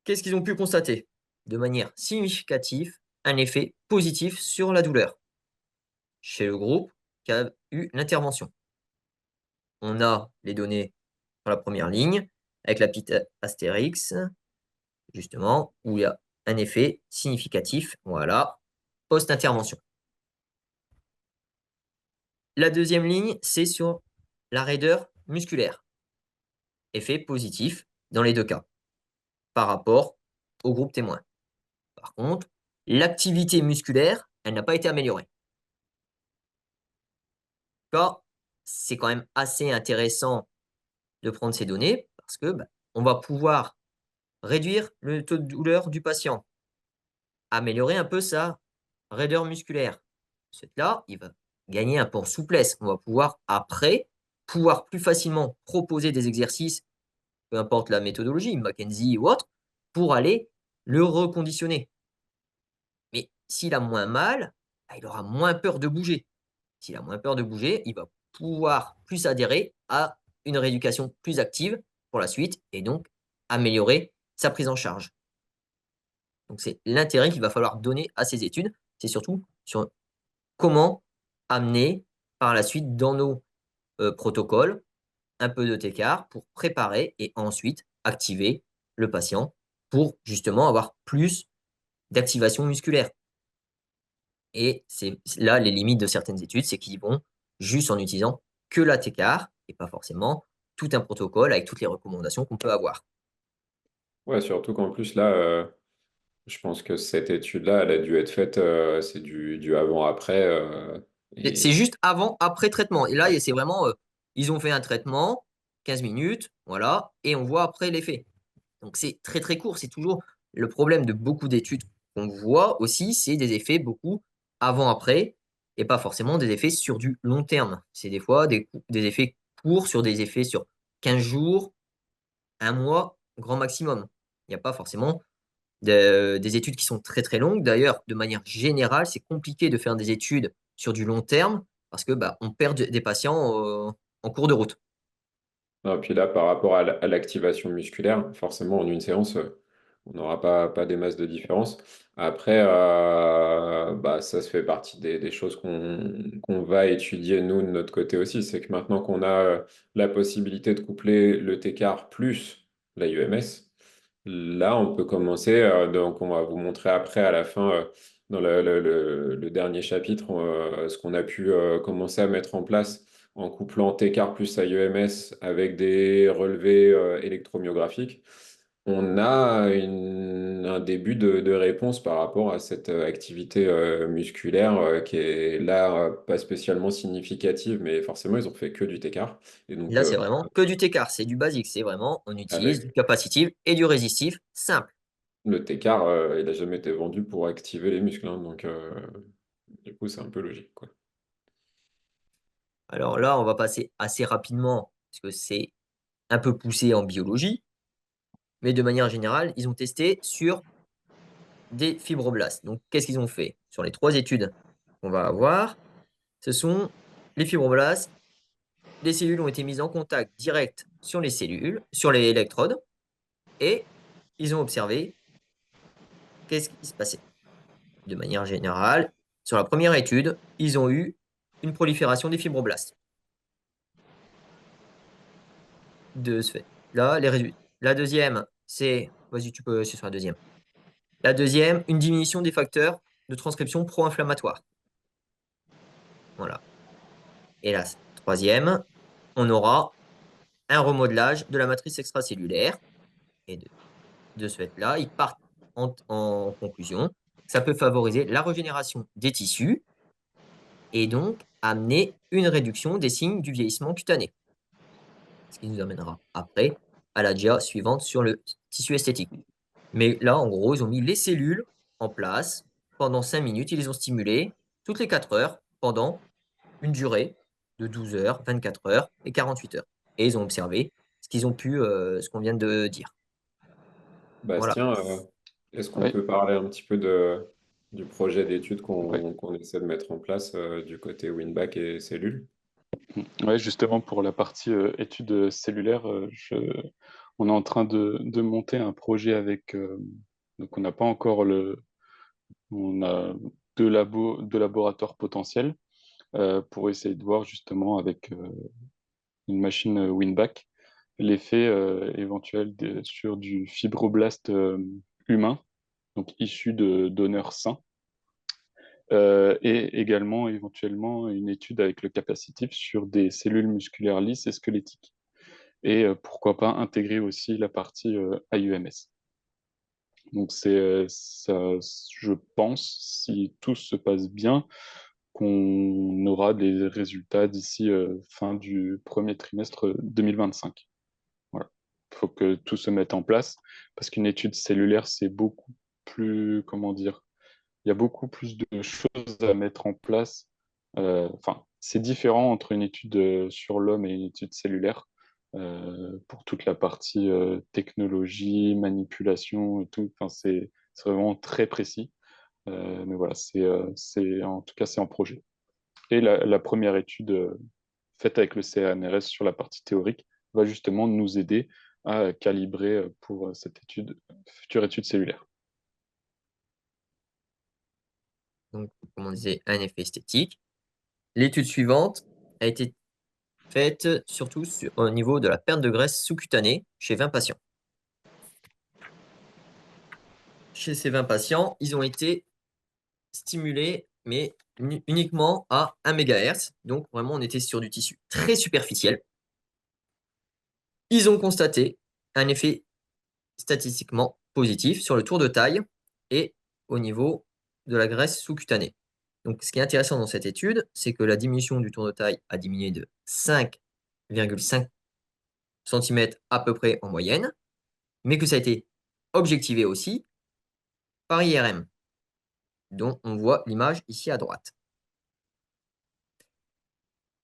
Qu'est-ce qu'ils ont pu constater? De manière significative, un effet positif sur la douleur chez le groupe qui a eu l'intervention. On a les données sur la première ligne avec la petite astérix, justement, où il y a un effet significatif, voilà, post-intervention. La deuxième ligne, c'est sur la raideur musculaire. Effet positif dans les deux cas par rapport au groupe témoin. Par contre, l'activité musculaire, elle n'a pas été améliorée. C'est quand même assez intéressant de prendre ces données parce que on va pouvoir réduire le taux de douleur du patient, améliorer un peu sa raideur musculaire. Là, il va gagner un peu en souplesse. On va pouvoir, après, pouvoir plus facilement proposer des exercices, peu importe la méthodologie, McKenzie ou autre, pour aller le reconditionner. Mais s'il a moins mal, bah, il aura moins peur de bouger. S'il a moins peur de bouger, il va pouvoir plus adhérer à une rééducation plus active pour la suite et donc améliorer sa prise en charge. Donc c'est l'intérêt qu'il va falloir donner à ces études, c'est surtout sur comment amener par la suite dans nos protocoles un peu de TCAR pour préparer et ensuite activer le patient pour justement avoir plus d'activation musculaire. Et c'est là les limites de certaines études, c'est qu'ils vont juste en utilisant que la TCAR et pas forcément tout un protocole avec toutes les recommandations qu'on peut avoir. Ouais, surtout qu'en plus, là, je pense que cette étude-là, elle a dû être faite, c'est du avant-après. C'est Et juste avant, après traitement. Et là, c'est vraiment, ils ont fait un traitement, 15 minutes, voilà, et on voit après l'effet. Donc c'est très très court. C'est toujours le problème de beaucoup d'études qu'on voit aussi, c'est des effets beaucoup avant-après et pas forcément des effets sur du long terme. C'est des fois des effets courts sur des effets sur 15 jours, un mois, grand maximum. Il n'y a pas forcément des études qui sont très très longues. D'ailleurs, de manière générale, c'est compliqué de faire des études sur du long terme parce que bah, on perd des patients en cours de route. non, puis là, par rapport à l'activation musculaire, forcément, en une séance, on n'aura pas des masses de différence. Après, bah, ça se fait partie des choses qu'on va étudier, nous, de notre côté aussi. C'est que maintenant qu'on a la possibilité de coupler le TCAR plus la UMS, là, on peut commencer. Donc, on va vous montrer après, à la fin, dans le dernier chapitre, ce qu'on a pu commencer à mettre en place en couplant TCAR plus IEMS avec des relevés électromyographiques. On a un début de réponse par rapport à cette activité musculaire qui est là pas spécialement significative, mais forcément, ils ont fait que du TCAR. Et donc, Là, c'est vraiment que du TCAR, c'est du basique. C'est vraiment, on utilise du avec capacitif et du résistif simple. le TCAR, il n'a jamais été vendu pour activer les muscles, hein. Donc, du coup, c'est un peu logique, quoi. Alors là, on va passer assez rapidement parce que c'est un peu poussé en biologie, mais de manière générale, ils ont testé sur des fibroblastes. Donc, qu'est-ce qu'ils ont fait? Sur les 3 études qu'on va avoir, ce sont les fibroblastes. Les cellules ont été mises en contact direct sur les cellules, sur les électrodes, et ils ont observé qu'est-ce qui se passait. De manière générale, sur la première étude, ils ont eu une prolifération des fibroblastes. De ce fait, là, les résultats. La deuxième, c'est. Vas-y, tu peux, c'est sur la deuxième. La deuxième, une diminution des facteurs de transcription pro-inflammatoire. Voilà. Et la troisième, on aura un remodelage de la matrice extracellulaire. Et de ce fait-là, ils partent en conclusion. Ça peut favoriser la régénération des tissus et donc amener une réduction des signes du vieillissement cutané. Ce qui nous amènera après à la dia suivante sur le tissu esthétique. Mais là, en gros, ils ont mis les cellules en place pendant 5 minutes. Ils les ont stimulées toutes les 4 heures pendant une durée de 12 heures, 24 heures et 48 heures. Et ils ont observé ce qu'on vient de dire. Voilà. Bastien, est-ce qu'on Oui, peut parler un petit peu du projet d'étude ouais. qu'on essaie de mettre en place du côté Winback et cellules? Ouais, justement, pour la partie études cellulaires, on est en train de monter un projet avec. Donc, on n'a pas encore le. On a deux laboratoires potentiels pour essayer de voir justement avec une machine Winback l'effet éventuel sur du fibroblast humain, donc issu de donneurs sains. Et également éventuellement une étude avec le capacitif sur des cellules musculaires lisses et squelettiques. Et pourquoi pas intégrer aussi la partie IUMS. Donc c'est ça, je pense, si tout se passe bien, qu'on aura des résultats d'ici fin du premier trimestre 2025. Voilà. Il faut que tout se mette en place parce qu'une étude cellulaire, c'est beaucoup plus, comment dire, il y a beaucoup plus de choses à mettre en place Enfin, c'est différent entre une étude sur l'homme et une étude cellulaire pour toute la partie technologie, manipulation et tout. Enfin, c'est vraiment très précis. Mais voilà, en tout cas, c'est en projet. Et la première étude faite avec le CNRS sur la partie théorique va justement nous aider à calibrer pour cette future étude cellulaire. Donc, comme on disait, un effet esthétique. L'étude suivante a été faite surtout au niveau de la perte de graisse sous-cutanée chez 20 patients. Chez ces 20 patients, ils ont été stimulés, mais uniquement à 1 MHz. Donc, vraiment, on était sur du tissu très superficiel. Ils ont constaté un effet statistiquement positif sur le tour de taille et au niveau de la graisse sous-cutanée. Donc, ce qui est intéressant dans cette étude, c'est que la diminution du tour de taille a diminué de 5,5 cm à peu près en moyenne, mais que ça a été objectivé aussi par IRM, dont on voit l'image ici à droite.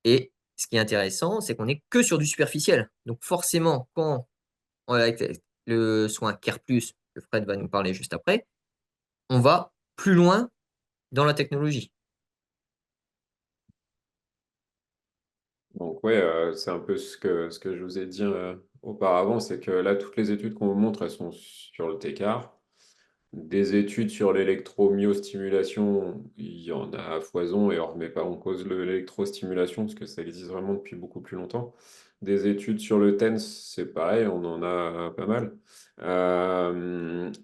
Et ce qui est intéressant, c'est qu'on n'est que sur du superficiel. Donc forcément, quand avec le soin CARE+, que Fred va nous parler juste après, on va plus loin dans la technologie. Donc, ouais, c'est un peu ce que je vous ai dit auparavant, c'est que là, toutes les études qu'on vous montre, elles sont sur le TCAR. Des études sur l'électromyostimulation, il y en a à foison et on ne remet pas en cause l'électrostimulation parce que ça existe vraiment depuis beaucoup plus longtemps. Des études sur le TENS, c'est pareil, on en a pas mal.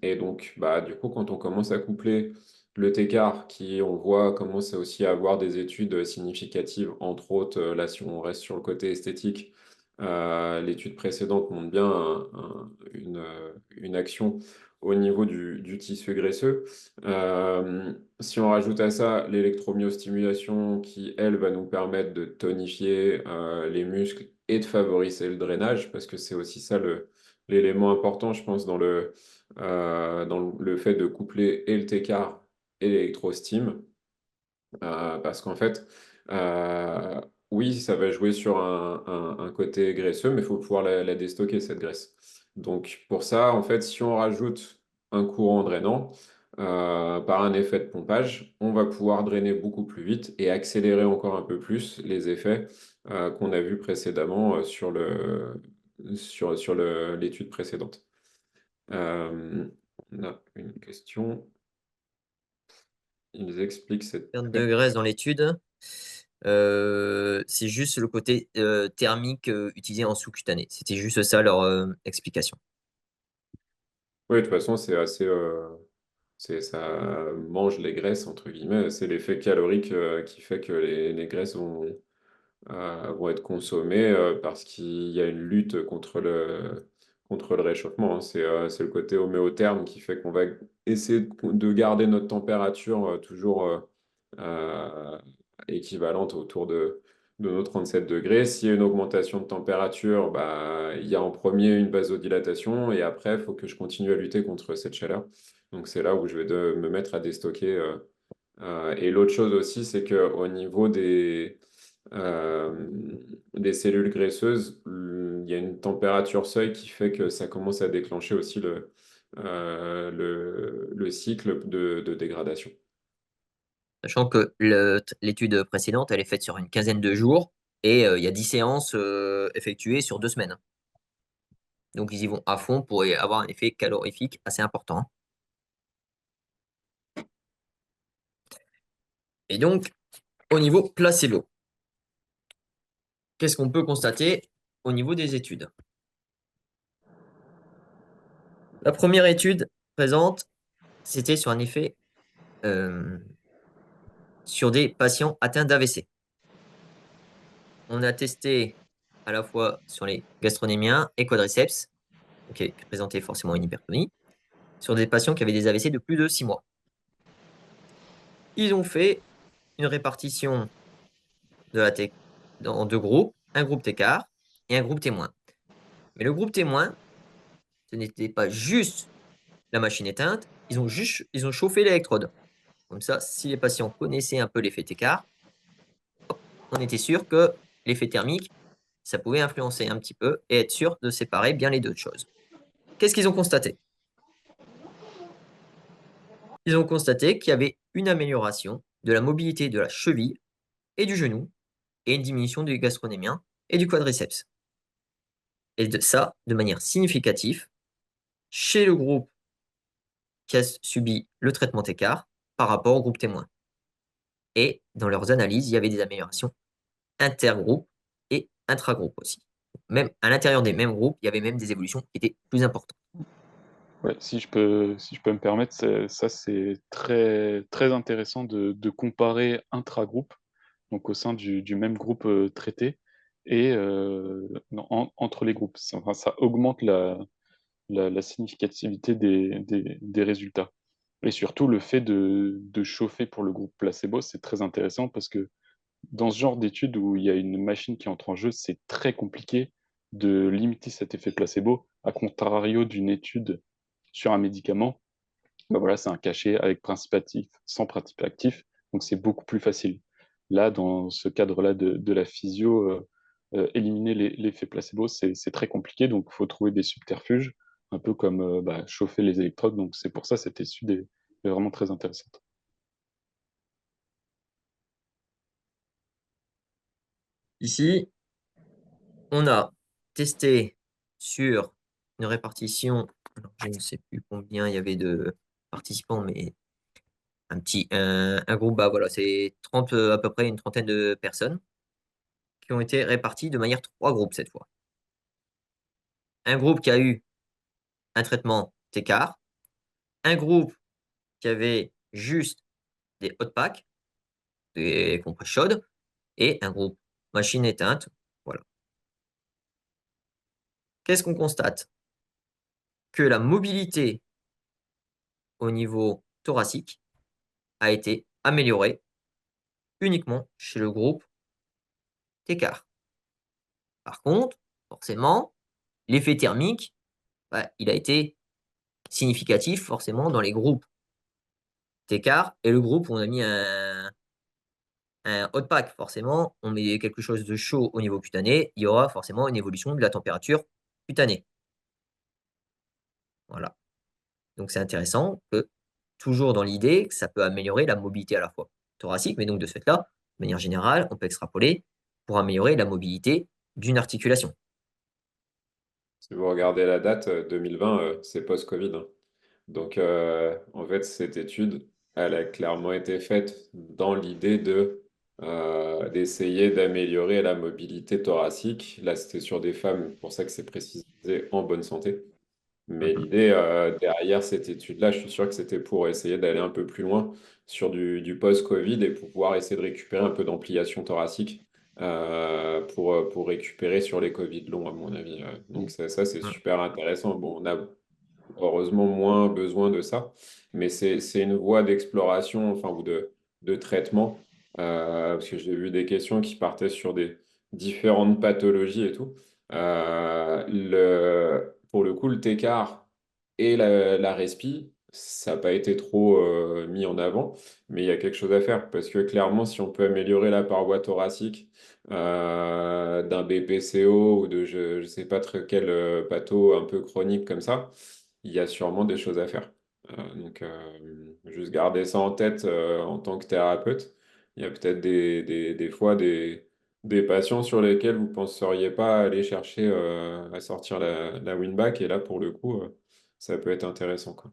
Et donc, bah, du coup, quand on commence à coupler le TCAR, qui on voit commence aussi à avoir des études significatives, entre autres, là, si on reste sur le côté esthétique, l'étude précédente montre bien une action au niveau du tissu graisseux. Si on rajoute à ça l'électromyostimulation qui, elle, va nous permettre de tonifier les muscles et de favoriser le drainage, parce que c'est aussi ça l'élément important, je pense, dans le fait de coupler et le TCAR et l'électrostime. Parce qu'en fait, euh, oui, ça va jouer sur un côté graisseux, mais il faut pouvoir la déstocker, cette graisse. Donc pour ça, en fait, si on rajoute un courant drainant par un effet de pompage, on va pouvoir drainer beaucoup plus vite et accélérer encore un peu plus les effets qu'on a vus précédemment sur l'étude précédente. Euh, on a une question. Ils expliquent cette Perte de graisse dans l'étude, c'est juste le côté thermique utilisé en sous-cutané. C'était juste ça leur explication. Oui, de toute façon, c'est assez, ça mange les graisses, entre guillemets. C'est l'effet calorique qui fait que les graisses vont être consommées parce qu'il y a une lutte contre le réchauffement, hein. C'est le côté homéotherme qui fait qu'on va essayer de garder notre température toujours euh, équivalente autour de nos 37 degrés. S'il y a une augmentation de température, bah, il y a en premier une vasodilatation et après, il faut que je continue à lutter contre cette chaleur. Donc c'est là où je vais me mettre à déstocker. Et l'autre chose aussi, c'est qu'au niveau euh, des cellules graisseuses, il y a une température seuil qui fait que ça commence à déclencher aussi le cycle de dégradation. Sachant que l'étude précédente, elle est faite sur une quinzaine de jours et il y a 10 séances effectuées sur 2 semaines. Donc ils y vont à fond pour avoir un effet calorifique assez important. Et donc, au niveau placebo, qu'est-ce qu'on peut constater au niveau des études? La première étude présente, c'était sur un effet euh, sur des patients atteints d'AVC. On a testé à la fois sur les gastronémiens et quadriceps, qui présentaient forcément une hypertonie, sur des patients qui avaient des AVC de plus de 6 mois. Ils ont fait une répartition en 2 groupes, un groupe TCAR et un groupe témoin. Mais le groupe témoin, ce n'était pas juste la machine éteinte, ils ont chauffé l'électrode. Comme ça, si les patients connaissaient un peu l'effet TCAR, on était sûr que l'effet thermique, ça pouvait influencer un petit peu et être sûr de séparer bien les deux choses. Qu'est-ce qu'ils ont constaté? Ils ont constaté qu'il y avait une amélioration de la mobilité de la cheville et du genou et une diminution du gastronémien et du quadriceps. Et de ça, de manière significative, chez le groupe qui a subi le traitement écart par rapport au groupe témoin. Et dans leurs analyses, il y avait des améliorations intergroupes et intragroupes aussi. Même à l'intérieur des mêmes groupes, il y avait même des évolutions qui étaient plus importantes. Ouais, si je peux me permettre, ça c'est très, très intéressant de comparer intragroupe, donc au sein du même groupe traité, et non, entre les groupes. Enfin, ça augmente la significativité des résultats. Et surtout, le fait de chauffer pour le groupe placebo, c'est très intéressant parce que dans ce genre d'études où il y a une machine qui entre en jeu, c'est très compliqué de limiter cet effet placebo, à contrario d'une étude sur un médicament. Ben voilà, c'est un cachet avec principe actif, sans principe actif, donc c'est beaucoup plus facile. Là, dans ce cadre-là de la physio, éliminer l'effet placebo, c'est très compliqué, donc il faut trouver des subterfuges, un peu comme chauffer les électrodes, donc c'est pour ça cette étude est vraiment très intéressante. Ici, on a testé sur une répartition, alors je ne sais plus combien il y avait de participants, mais un groupe, bah voilà, c'est 30, à peu près une trentaine de personnes qui ont été réparties de manière 3 groupes cette fois. Un groupe qui a eu un traitement Técart, un groupe qui avait juste des hot packs, des compresses chaudes, et un groupe machine éteinte. Voilà. Qu'est-ce qu'on constate? Que la mobilité au niveau thoracique a été améliorée uniquement chez le groupe Técart. Par contre, forcément, l'effet thermique, bah, il a été significatif forcément dans les groupes Técart et le groupe où on a mis un hot pack. Forcément, on met quelque chose de chaud au niveau cutané, il y aura forcément une évolution de la température cutanée. Voilà. Donc c'est intéressant que, toujours dans l'idée que ça peut améliorer la mobilité à la fois thoracique, mais donc de ce fait-là, de manière générale, on peut extrapoler pour améliorer la mobilité d'une articulation. Si vous regardez la date, 2020, c'est post-Covid, hein. Donc, en fait, cette étude, elle a clairement été faite dans l'idée d'essayer d'améliorer la mobilité thoracique. Là, c'était sur des femmes, pour ça que c'est précisé en bonne santé. Mais Mhm. l'idée derrière cette étude-là, je suis sûr que c'était pour essayer d'aller un peu plus loin sur du post-Covid et pouvoir essayer de récupérer un peu d'ampliation thoracique pour récupérer sur les Covid longs, à mon avis. Donc ça, c'est Mhm. super intéressant. Bon, on a heureusement moins besoin de ça, mais c'est une voie d'exploration, enfin, ou de traitement, parce que j'ai vu des questions qui partaient sur des différentes pathologies et tout. Pour le coup, le TCAR et la respi, ça n'a pas été trop mis en avant, mais il y a quelque chose à faire, parce que clairement, si on peut améliorer la paroi thoracique d'un BPCO ou de je ne sais pas très quel patho un peu chronique comme ça, il y a sûrement des choses à faire. Juste garder ça en tête en tant que thérapeute. Il y a peut-être des fois des patients sur lesquels vous ne penseriez pas aller chercher à sortir la win-back. Et là, pour le coup, ça peut être intéressant, quoi.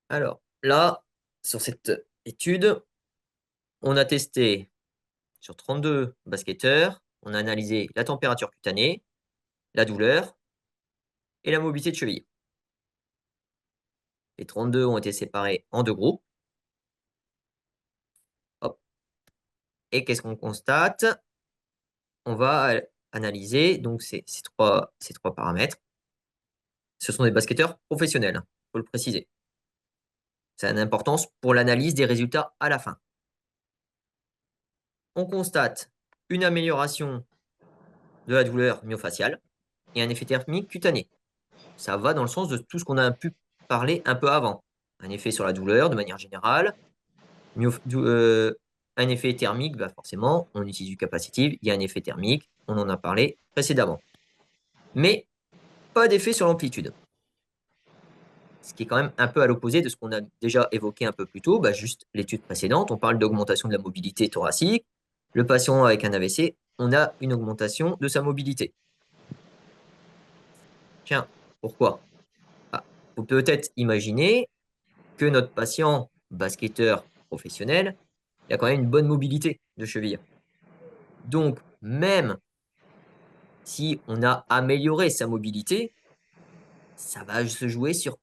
Alors là, sur cette étude, on a testé sur 32 basketteurs, on a analysé la température cutanée, la douleur et la mobilité de cheville. Les 32 ont été séparés en 2 groupes. Hop. Et qu'est-ce qu'on constate? On va analyser donc ces trois paramètres. Ce sont des basketteurs professionnels, il faut le préciser. Ça a une importance pour l'analyse des résultats à la fin. On constate une amélioration de la douleur myofaciale et un effet thermique cutané. Ça va dans le sens de tout ce qu'on a pu parler un peu avant. Un effet sur la douleur de manière générale, un effet thermique, bah forcément, on utilise du capacitif, il y a un effet thermique, on en a parlé précédemment. Mais pas d'effet sur l'amplitude. Ce qui est quand même un peu à l'opposé de ce qu'on a déjà évoqué un peu plus tôt, bah juste l'étude précédente, on parle d'augmentation de la mobilité thoracique. Le patient avec un AVC, on a une augmentation de sa mobilité. Tiens, pourquoi? Ah, faut peut-être imaginer que notre patient basketteur professionnel, il a quand même une bonne mobilité de cheville. Donc, même si on a amélioré sa mobilité, ça va se jouer sur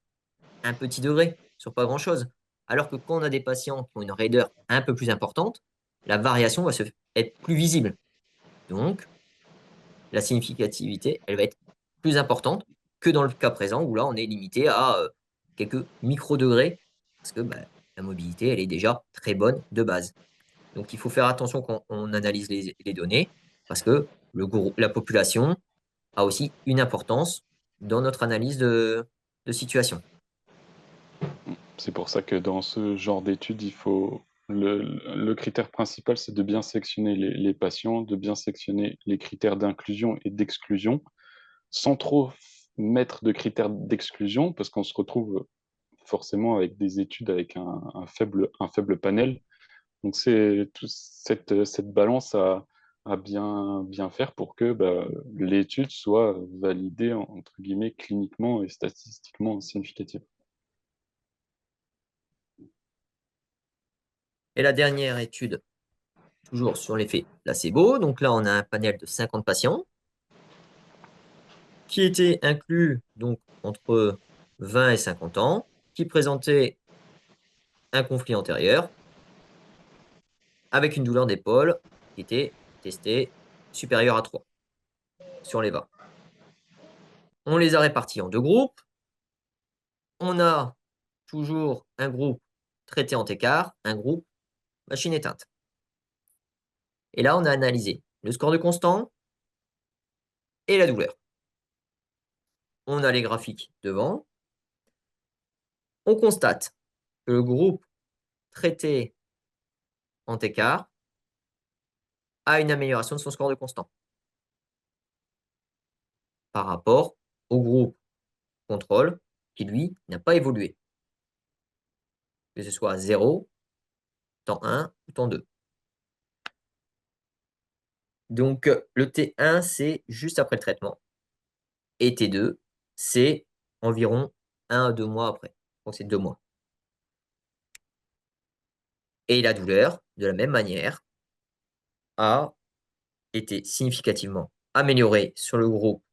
un petit degré, sur pas grand-chose. Alors que quand on a des patients qui ont une raideur un peu plus importante, la variation va être plus visible. Donc, la significativité, elle va être plus importante que dans le cas présent où là, on est limité à quelques micro-degrés parce que bah, la mobilité, elle est déjà très bonne de base. Donc, il faut faire attention quand on analyse les données parce que la population a aussi une importance dans notre analyse de situation. C'est pour ça que dans ce genre d'études, le critère principal, c'est de bien sélectionner les patients, de bien sélectionner les critères d'inclusion et d'exclusion, sans trop mettre de critères d'exclusion, parce qu'on se retrouve forcément avec des études avec un faible panel. Donc c'est toute cette balance à bien faire pour que bah, l'étude soit validée, entre guillemets, cliniquement et statistiquement significative. Et la dernière étude, toujours sur l'effet placebo. Donc là, on a un panel de 50 patients qui étaient inclus donc, entre 20 et 50 ans, qui présentaient un conflit antérieur avec une douleur d'épaule qui était testée supérieure à 3 sur les 20. On les a répartis en deux groupes. On a toujours un groupe traité en écart, un groupe machine éteinte. Et là, on a analysé le score de constant et la douleur. On a les graphiques devant. On constate que le groupe traité en écart a une amélioration de son score de constant par rapport au groupe contrôle qui, lui, n'a pas évolué, que ce soit 0, temps 1 ou temps 2. Donc, le T1, c'est juste après le traitement. Et T2, c'est environ 1 à 2 mois après. Donc, c'est 2 mois. Et la douleur, de la même manière, a été significativement améliorée sur le groupe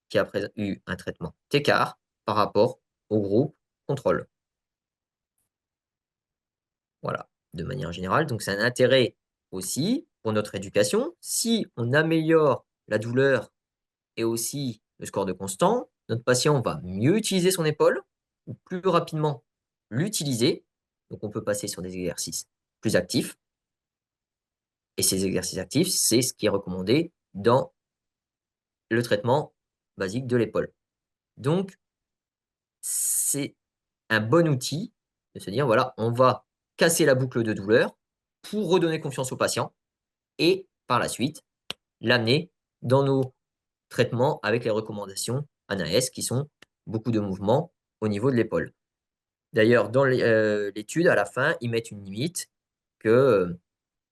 qui a eu un traitement TCAR par rapport au groupe contrôle. Voilà, de manière générale. Donc, c'est un intérêt aussi pour notre éducation. Si on améliore la douleur et aussi le score de constant, notre patient va mieux utiliser son épaule ou plus rapidement l'utiliser. Donc, on peut passer sur des exercices plus actifs. Et ces exercices actifs, c'est ce qui est recommandé dans le traitement basique de l'épaule. Donc, c'est un bon outil de se dire, voilà, on va casser la boucle de douleur pour redonner confiance au patient et par la suite, l'amener dans nos traitements avec les recommandations ANAS qui sont beaucoup de mouvements au niveau de l'épaule. D'ailleurs, dans l'étude, à la fin, ils mettent une limite que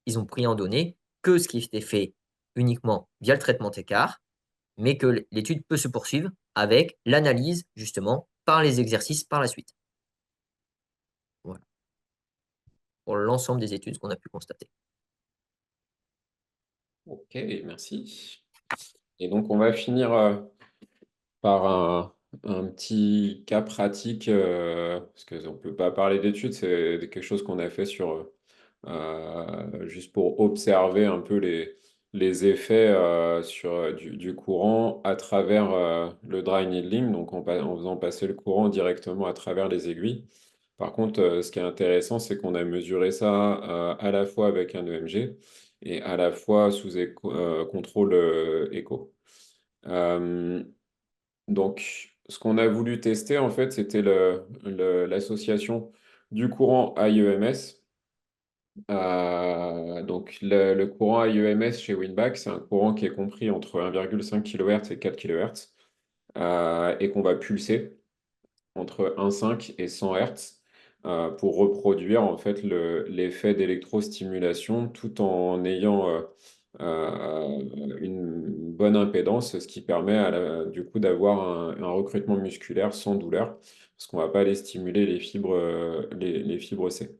ils ont pris en données que ce qui était fait uniquement via le traitement écart, mais que l'étude peut se poursuivre avec l'analyse, justement, par les exercices par la suite. Voilà. Pour l'ensemble des études qu'on a pu constater. Ok, merci. Et donc, on va finir par un petit cas pratique, parce qu'on ne peut pas parler d'études, c'est quelque chose qu'on a fait juste pour observer un peu les effets du courant à travers le dry needling, donc en faisant passer le courant directement à travers les aiguilles. Par contre, ce qui est intéressant, c'est qu'on a mesuré ça à la fois avec un EMG et à la fois sous contrôle écho. Euh, donc, ce qu'on a voulu tester, en fait, c'était l'association du courant IEMS Donc, le courant IEMS chez Winback, c'est un courant qui est compris entre 1,5 kHz et 4 kHz et qu'on va pulser entre 1,5 et 100 Hz pour reproduire en fait l'effet d'électrostimulation tout en ayant une bonne impédance, ce qui permet du coup d'avoir un recrutement musculaire sans douleur, parce qu'on ne va pas aller stimuler les fibres C.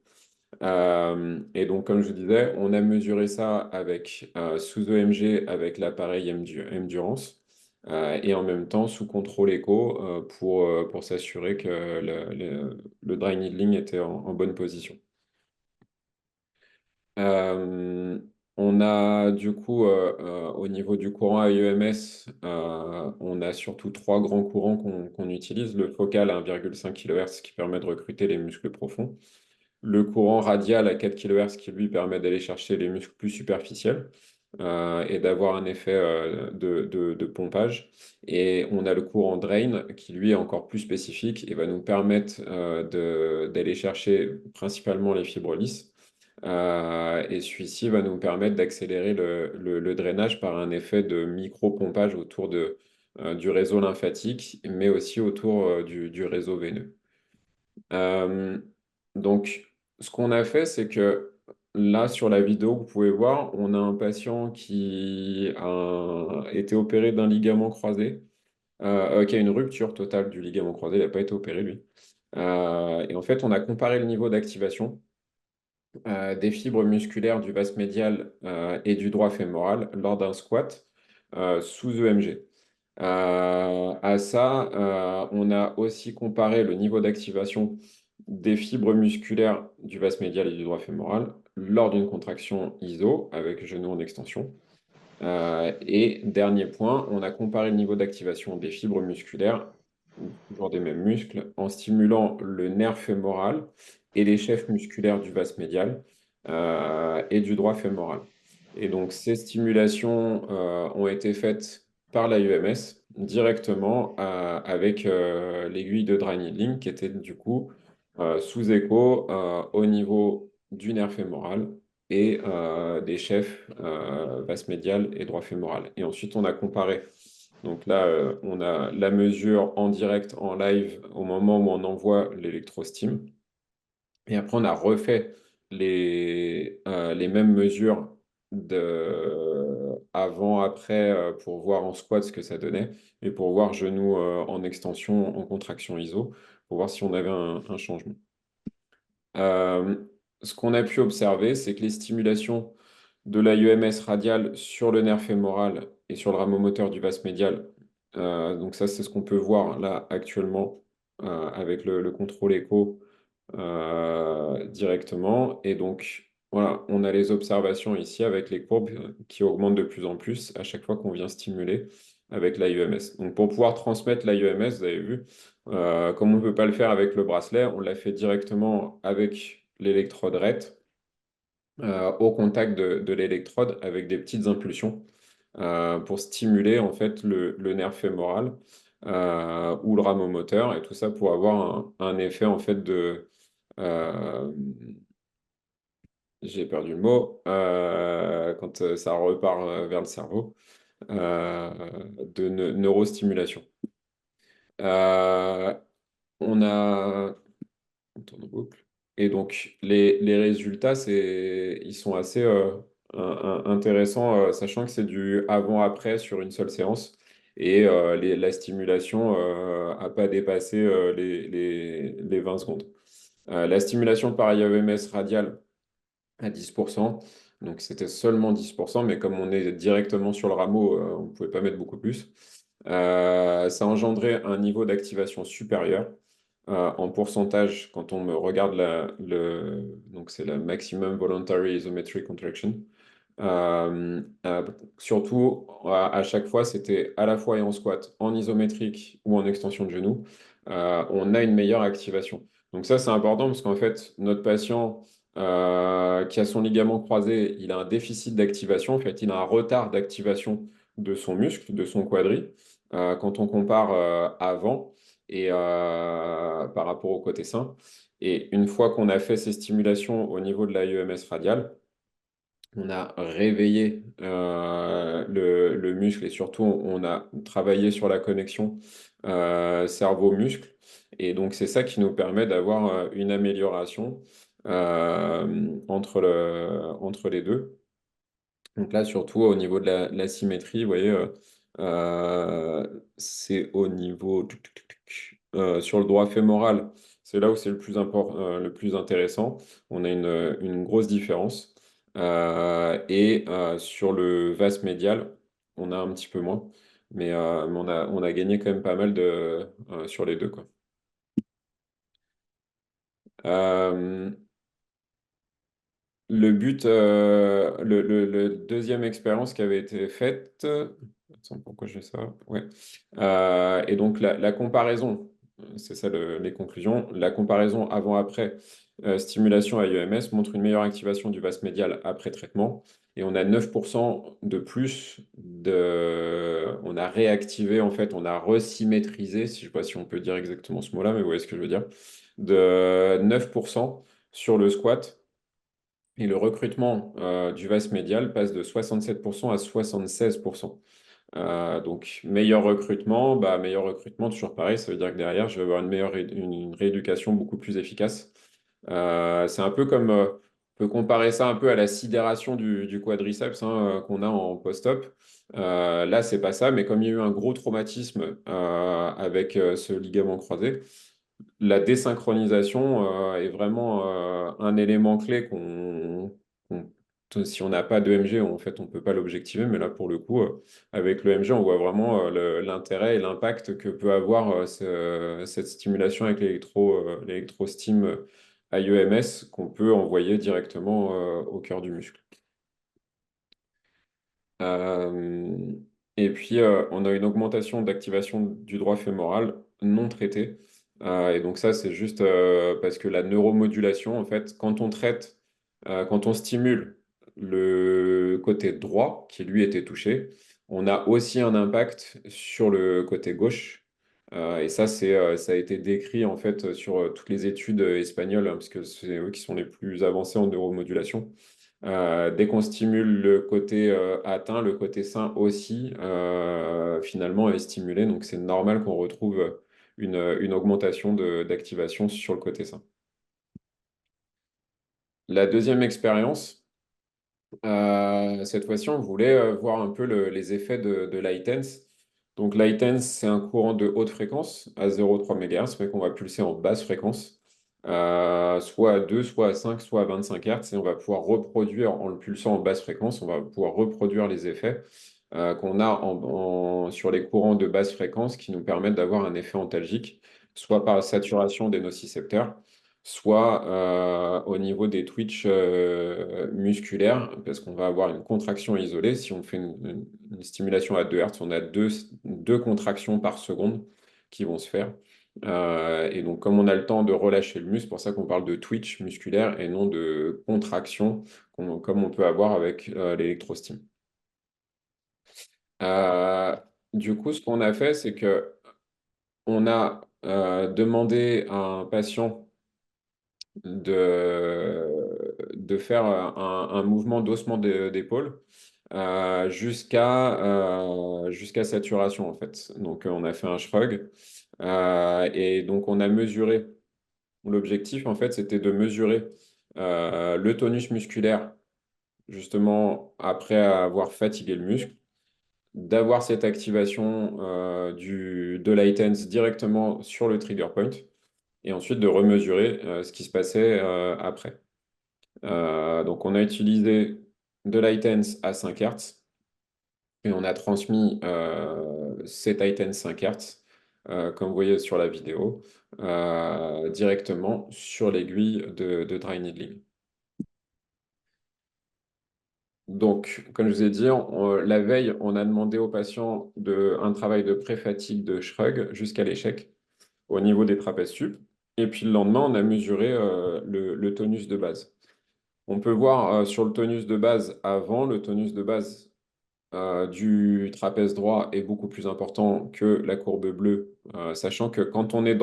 Et donc, comme je vous disais, on a mesuré ça avec sous EMG avec l'appareil Endurance et en même temps sous contrôle écho pour s'assurer que le dry needling était en bonne position. Euh, on a du coup, au niveau du courant AEMS, on a surtout trois grands courants qu'on utilise. Le focal à 1,5 kHz qui permet de recruter les muscles profonds. Le courant radial à 4 kHz qui lui permet d'aller chercher les muscles plus superficiels et d'avoir un effet de pompage. Et on a le courant drain qui lui est encore plus spécifique et va nous permettre d'aller chercher principalement les fibres lisses. Et celui-ci va nous permettre d'accélérer le drainage par un effet de micro-pompage autour du réseau lymphatique, mais aussi autour du réseau veineux. Euh, donc, ce qu'on a fait, c'est que là, sur la vidéo, vous pouvez voir, on a un patient qui a été opéré d'un ligament croisé, qui a une rupture totale du ligament croisé, il n'a pas été opéré, lui. Et en fait, on a comparé le niveau d'activation des fibres musculaires du vaste médial et du droit fémoral lors d'un squat sous EMG. À ça, on a aussi comparé le niveau d'activation des fibres musculaires du vaste médial et du droit fémoral lors d'une contraction ISO avec genou en extension. Et dernier point, on a comparé le niveau d'activation des fibres musculaires, toujours des mêmes muscles, en stimulant le nerf fémoral et les chefs musculaires du vaste médial et du droit fémoral. Et donc, ces stimulations ont été faites par l'AEMS directement avec l'aiguille de dry needling qui était du coup sous écho au niveau du nerf fémoral et des chefs vaste médial et droit fémoral. Et ensuite, on a comparé. Donc là, on a la mesure en direct, en live, au moment où on envoie l'électrostime. Et après, on a refait les mêmes mesures avant, après, pour voir en squat ce que ça donnait, et pour voir genou en extension, en contraction ISO, pour voir si on avait un changement. Euh, Ce qu'on a pu observer, c'est que les stimulations de l'AEMS radial sur le nerf fémoral et sur le rameau moteur du vaste médial, donc ça c'est ce qu'on peut voir là actuellement avec le contrôle écho directement. Et donc voilà, on a les observations ici avec les courbes qui augmentent de plus en plus à chaque fois qu'on vient stimuler avec l'AEMS. Donc pour pouvoir transmettre l'AEMS, vous avez vu, comme on ne peut pas le faire avec le bracelet, on l'a fait directement avec l'électrode RET au contact de l'électrode avec des petites impulsions pour stimuler en fait le nerf fémoral ou le rameau moteur et tout ça pour avoir un effet en fait euh, j'ai perdu le mot quand ça repart vers le cerveau de neurostimulation. Euh, on a On tourne en boucle. Et donc, les résultats, ils sont assez intéressants, sachant que c'est du avant-après sur une seule séance. Et la stimulation n'a pas dépassé les 20 secondes. La stimulation par IEMS radiale à 10%. Donc, c'était seulement 10%, mais comme on est directement sur le rameau, on ne pouvait pas mettre beaucoup plus. Ça engendrait un niveau d'activation supérieur en pourcentage, quand on me regarde donc c'est la maximum voluntary isometric contraction. Surtout, à chaque fois, c'était à la fois et en squat, en isométrique ou en extension de genou, on a une meilleure activation. Donc ça, c'est important parce qu'en fait, notre patient qui a son ligament croisé, il a un déficit d'activation, en fait, il a un retard d'activation de son muscle, de son quadri. quand on compare avant et par rapport au côté sain. Et une fois qu'on a fait ces stimulations au niveau de la l'AEMS radiale, on a réveillé le muscle et surtout on a travaillé sur la connexion cerveau-muscle. Et donc c'est ça qui nous permet d'avoir une amélioration entre les deux. Donc là, surtout au niveau de la symétrie, vous voyez, c'est au niveau sur le droit fémoral, c'est là où c'est le plus intéressant. On a une grosse différence. Et sur le vas médial, on a un petit peu moins. Mais on a gagné quand même pas mal sur les deux, quoi. Euh, Le but, le deuxième expérience qui avait été faite, attends, pourquoi j'ai ça? Ouais. Et donc la comparaison, c'est ça les conclusions. La comparaison avant-après stimulation à IEMS montre une meilleure activation du vaste médial après traitement. Et on a 9% de plus on a réactivé, en fait, on a resymétrisé, si je ne sais pas si on peut dire exactement ce mot-là, mais vous voyez ce que je veux dire, de 9% sur le squat. Et le recrutement du VAS médial passe de 67% à 76%. Donc, meilleur recrutement, toujours pareil, ça veut dire que derrière, je vais avoir une rééducation beaucoup plus efficace. C'est un peu comme, on peut comparer ça un peu à la sidération du quadriceps qu'on a en post-op. Là, c'est pas ça, mais comme il y a eu un gros traumatisme avec ce ligament croisé, la désynchronisation est vraiment un élément clé si on n'a pas de MG, en fait, on ne peut pas l'objectiver. Mais là, pour le coup, avec le MG, on voit vraiment l'intérêt et l'impact que peut avoir cette stimulation avec l'électrostim IEMS qu'on peut envoyer directement au cœur du muscle. Euh, et puis, on a une augmentation d'activation du droit fémoral non traité. Et donc ça, c'est juste parce que la neuromodulation, en fait, quand on stimule le côté droit, qui lui était touché, on a aussi un impact sur le côté gauche. Et ça, ça a été décrit en fait sur toutes les études espagnoles, hein, parce que c'est eux qui sont les plus avancés en neuromodulation. Dès qu'on stimule le côté atteint, le côté sain aussi, finalement, est stimulé. Donc, c'est normal qu'on retrouve une augmentation d'activation sur le côté sain. La deuxième expérience, cette fois-ci, on voulait voir un peu les effets de l'ITENS. Donc, l'ITENS, c'est un courant de haute fréquence à 0,3 MHz, mais qu'on va pulser en basse fréquence, soit à 2, soit à 5, soit à 25 Hz. Et on va pouvoir reproduire, en le pulsant en basse fréquence, on va pouvoir reproduire les effets qu'on a sur les courants de basse fréquence qui nous permettent d'avoir un effet antalgique, soit par saturation des nocicepteurs, soit au niveau des twitch musculaires, parce qu'on va avoir une contraction isolée. Si on fait une stimulation à 2 Hz, on a deux contractions par seconde qui vont se faire. Et donc, comme on a le temps de relâcher le muscle, c'est pour ça qu'on parle de twitch musculaire et non de contraction, comme on peut avoir avec l'électrostim. Euh, du coup, ce qu'on a fait, c'est que on a demandé à un patient de faire un mouvement d'ossement d'épaule jusqu'à saturation, en fait. Donc, on a fait un shrug. Et donc, on a mesuré. L'objectif, en fait, c'était de mesurer le tonus musculaire, justement, après avoir fatigué le muscle, d'avoir cette activation de l'ITENS directement sur le trigger point, et ensuite de remesurer ce qui se passait après. Donc, on a utilisé de l'ITENS à 5 Hz et on a transmis cet ITENS 5 Hz, comme vous voyez sur la vidéo, directement sur l'aiguille de dry needling. Donc, comme je vous ai dit, la veille, on a demandé aux patients un travail de pré-fatigue de shrug jusqu'à l'échec au niveau des trapèzes sup. Et puis le lendemain, on a mesuré le tonus de base. On peut voir sur le tonus de base avant, le tonus de base du trapèze droit est beaucoup plus important que la courbe bleue, sachant que quand on est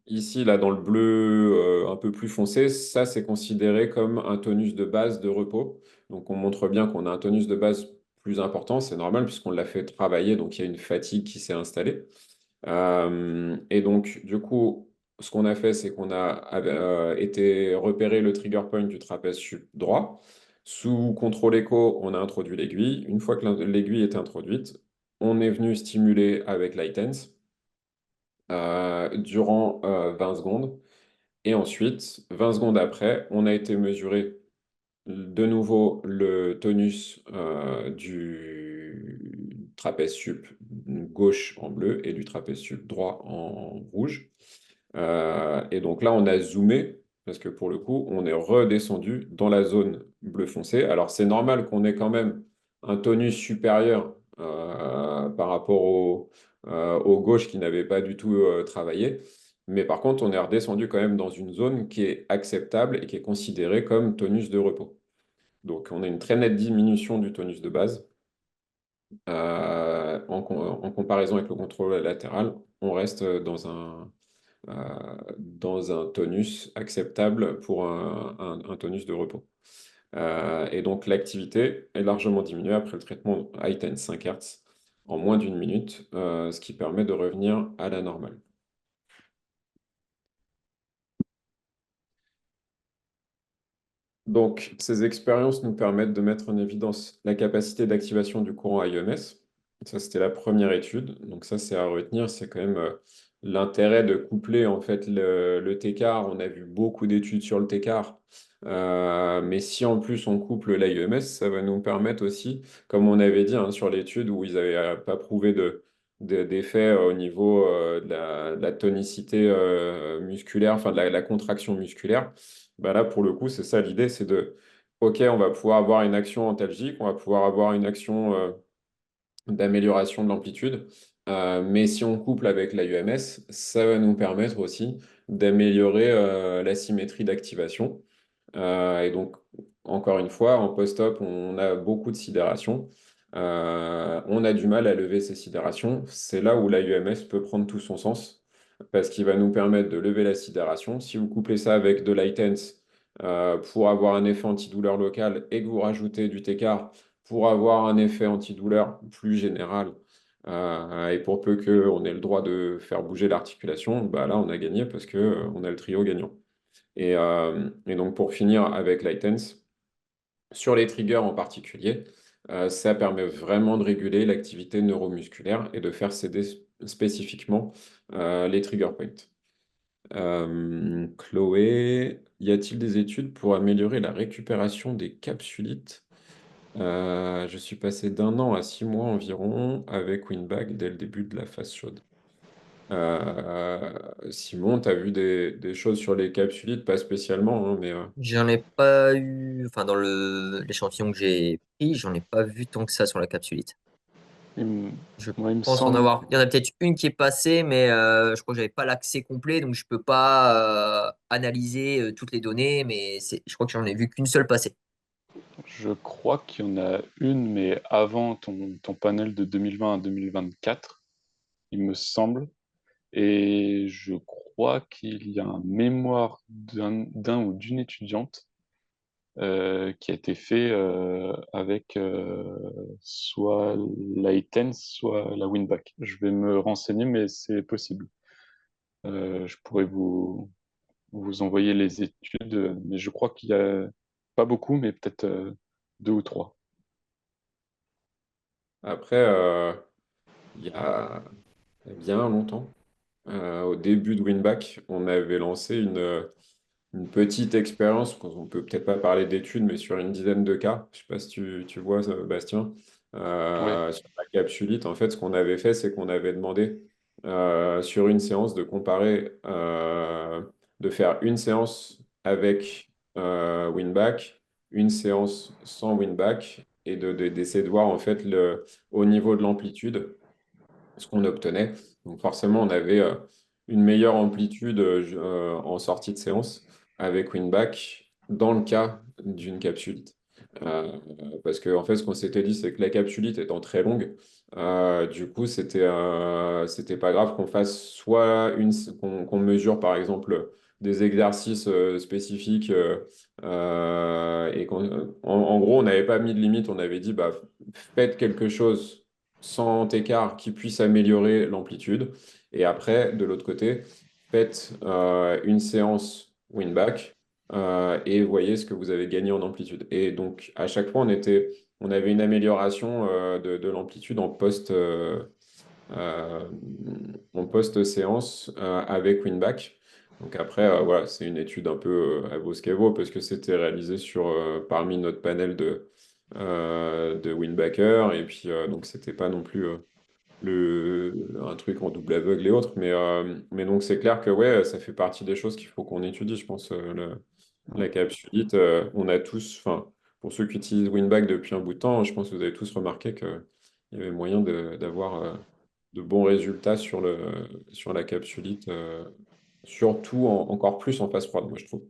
ici, là, dans le bleu un peu plus foncé, ça, c'est considéré comme un tonus de base de repos. Donc, on montre bien qu'on a un tonus de base plus important, c'est normal puisqu'on l'a fait travailler, donc il y a une fatigue qui s'est installée. Et donc, du coup, ce qu'on a fait, c'est qu'on a été repérer le trigger point du trapèze sup droit. Sous contrôle écho, on a introduit l'aiguille. Une fois que l'aiguille est introduite, on est venu stimuler avec Lightens durant 20 secondes. Et ensuite, 20 secondes après, on a été mesurer de nouveau le tonus du trapèze sup gauche en bleu et du trapèze sup droit en rouge. Et donc là, on a zoomé parce que pour le coup, on est redescendu dans la zone bleu foncé. Alors c'est normal qu'on ait quand même un tonus supérieur par rapport au gauche qui n'avait pas du tout travaillé. Mais par contre, on est redescendu quand même dans une zone qui est acceptable et qui est considérée comme tonus de repos. Donc, on a une très nette diminution du tonus de base. En comparaison avec le contrôle latéral, on reste dans un tonus acceptable pour un tonus de repos. Et donc, l'activité est largement diminuée après le traitement high 5 Hz en moins d'une minute, ce qui permet de revenir à la normale. Donc, ces expériences nous permettent de mettre en évidence la capacité d'activation du courant IEMS. Ça, c'était la première étude. Donc, ça, c'est à retenir. C'est quand même l'intérêt de coupler en fait le TCAR. On a vu beaucoup d'études sur le TCAR. Mais si en plus on couple l'IEMS, ça va nous permettre aussi, comme on avait dit hein, sur l'étude où ils n'avaient pas prouvé d'effet au niveau de la tonicité musculaire, enfin de la contraction musculaire. Bah là, pour le coup, c'est ça l'idée, c'est OK, on va pouvoir avoir une action antalgique, on va pouvoir avoir une action d'amélioration de l'amplitude, mais si on couple avec la UMS, ça va nous permettre aussi d'améliorer la symétrie d'activation. Et donc, encore une fois, en post-op, on a beaucoup de sidération. On a du mal à lever ces sidérations. C'est là où la UMS peut prendre tout son sens, parce qu'il va nous permettre de lever la sidération. Si vous couplez ça avec de l'ITENS pour avoir un effet antidouleur local et que vous rajoutez du TCAR pour avoir un effet antidouleur plus général, et pour peu qu'on ait le droit de faire bouger l'articulation, bah là, on a gagné parce qu'on a le trio gagnant. Et donc, pour finir avec l'ITENS, sur les triggers en particulier, ça permet vraiment de réguler l'activité neuromusculaire et de faire céder spécifiquement les trigger points. Chloé, y a-t-il des études pour améliorer la récupération des capsulites? Je suis passé d'1 an à 6 mois environ avec Winback dès le début de la phase chaude. Simon, tu as vu des choses sur les capsulites? Pas spécialement, hein, mais J'en ai pas eu, enfin, dans l'échantillon que j'ai pris, j'en ai pas vu tant que ça sur la capsulite. Je Moi, il me pense en semble, avoir. Il y en a peut-être une qui est passée, mais je crois que j'avais pas l'accès complet, donc je peux pas analyser toutes les données, mais je crois que j'en ai vu qu'une seule passer. je crois qu'il y en a une, mais avant ton panel de 2020 à 2024, il me semble. Et je crois qu'il y a un mémoire d'un ou d'une étudiante qui a été fait avec soit l'ITENS, soit la Winback. Je vais me renseigner, mais c'est possible. Je pourrais vous envoyer les études, mais je crois qu'il y a pas beaucoup, mais peut-être deux ou trois. après, il y a bien longtemps, au début de Winback, on avait lancé une petite expérience, on peut peut-être pas parler d'études, mais sur une dizaine de cas. Je sais pas si tu vois, ça, Bastien. Oui, Sur la capsulite, en fait, ce qu'on avait fait, c'est qu'on avait demandé sur une séance de comparer, de faire une séance avec Winback, une séance sans Winback, et d'essayer de voir en fait au niveau de l'amplitude ce qu'on obtenait. Donc forcément, on avait une meilleure amplitude en sortie de séance avec Winback dans le cas d'une capsulite. Euh, Parce que en fait, ce qu'on s'était dit, c'est que la capsulite étant très longue, du coup, c'était pas grave qu'on fasse soit qu'on mesure par exemple des exercices spécifiques et en gros, on n'avait pas mis de limite, on avait dit bah faites quelque chose sans écart qui puisse améliorer l'amplitude et après, de l'autre côté, faites une séance win-back et voyez ce que vous avez gagné en amplitude. Et donc, à chaque fois, on avait une amélioration de l'amplitude euh, en post-séance avec Winback. Donc après, voilà, c'est une étude un peu à vaut ce qu'elle vaut parce que c'était réalisé parmi notre panel de Winbacker. Et puis, donc, c'était pas non plus un truc en double aveugle et autres. Mais donc, c'est clair que ouais, ça fait partie des choses qu'il faut qu'on étudie, je pense. La capsulite, on a tous, enfin, pour ceux qui utilisent Winback depuis un bout de temps, je pense que vous avez tous remarqué qu'il y avait moyen d'avoir de bons résultats sur la capsulite, surtout encore plus en phase froide, moi je trouve.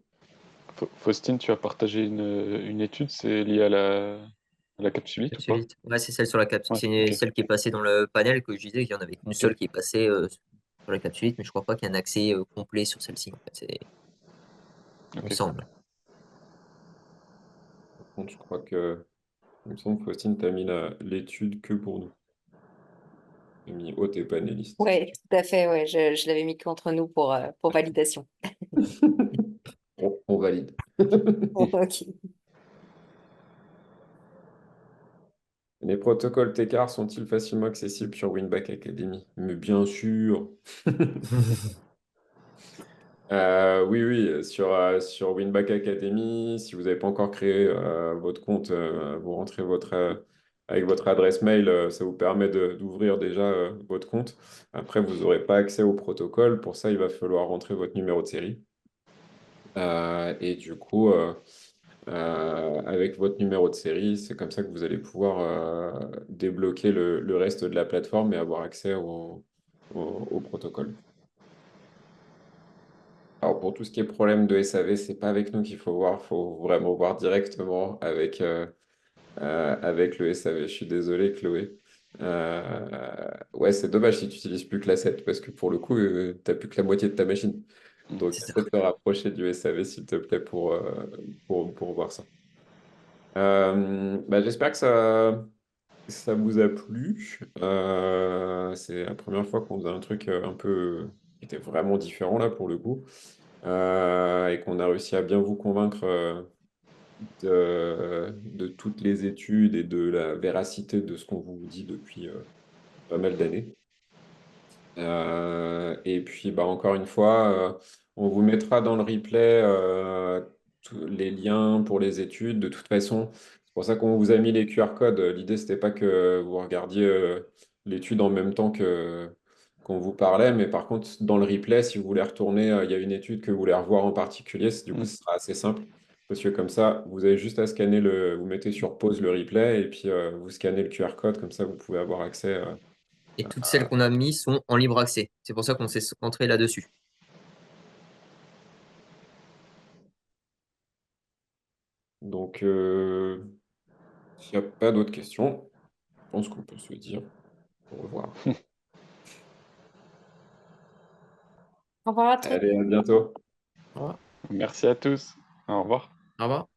Faustine, tu as partagé une étude, c'est lié à la capsulite ou pas? Capsulite. Ouais, c'est celle sur la Ouais, c'est ok. celle qui est passée dans le panel que je disais qu'il y en avait qu'une seule Ok. qui est passée sur la capsulite, mais je crois pas qu'il y ait un accès complet sur celle-ci, en fait. Il me Ok. semble. Par contre, je crois que, il me semble que Faustine, t'as mis l'étude que pour nous. T'as mis haute et panéliste. Oui, tout à fait. Ouais, je l'avais mis qu'entre nous pour validation. On valide. Ok. Les protocoles TCAR sont-ils facilement accessibles sur Winback Academy? Mais bien sûr. Oui, oui, sur Winback Academy, si vous n'avez pas encore créé votre compte, vous rentrez avec votre adresse mail, ça vous permet d'ouvrir déjà votre compte. Après, vous n'aurez pas accès au protocole. Pour ça, il va falloir rentrer votre numéro de série. Et du coup, avec votre numéro de série, c'est comme ça que vous allez pouvoir débloquer le reste de la plateforme et avoir accès au protocole. Alors pour tout ce qui est problème de SAV, c'est pas avec nous qu'il faut voir, faut vraiment voir directement avec le SAV. Je suis désolé, Chloé. Ouais, c'est dommage si tu n'utilises plus que la 7 parce que pour le coup, tu n'as plus que la moitié de ta machine. Donc, C'est ça. essaie de te rapprocher du SAV, s'il te plaît, pour voir ça. Bah, j'espère que ça vous a plu. C'est la première fois qu'on faisait un truc un peu qui était vraiment différent là pour le coup. Et qu'on a réussi à bien vous convaincre de toutes les études et de la véracité de ce qu'on vous dit depuis pas mal d'années. Et puis, bah, encore une fois, on vous mettra dans le replay tous les liens pour les études. De toute façon, c'est pour ça qu'on vous a mis les QR codes. L'idée, c'était pas que vous regardiez l'étude en même temps qu'on vous parlait, mais par contre, dans le replay, si vous voulez retourner, il y a une étude que vous voulez revoir en particulier. Du coup, Mm. ce sera assez simple. Parce que comme ça, vous avez juste à scanner vous mettez sur pause le replay et puis vous scannez le QR code. Comme ça, vous pouvez avoir accès. Et toutes celles qu'on a mises sont en libre accès. C'est pour ça qu'on s'est centré là-dessus. Donc, s'il n'y a pas d'autres questions, je pense qu'on peut se dire au revoir. Au revoir à tous. Allez, à bientôt. Au revoir. Merci à tous. Au revoir. Au revoir.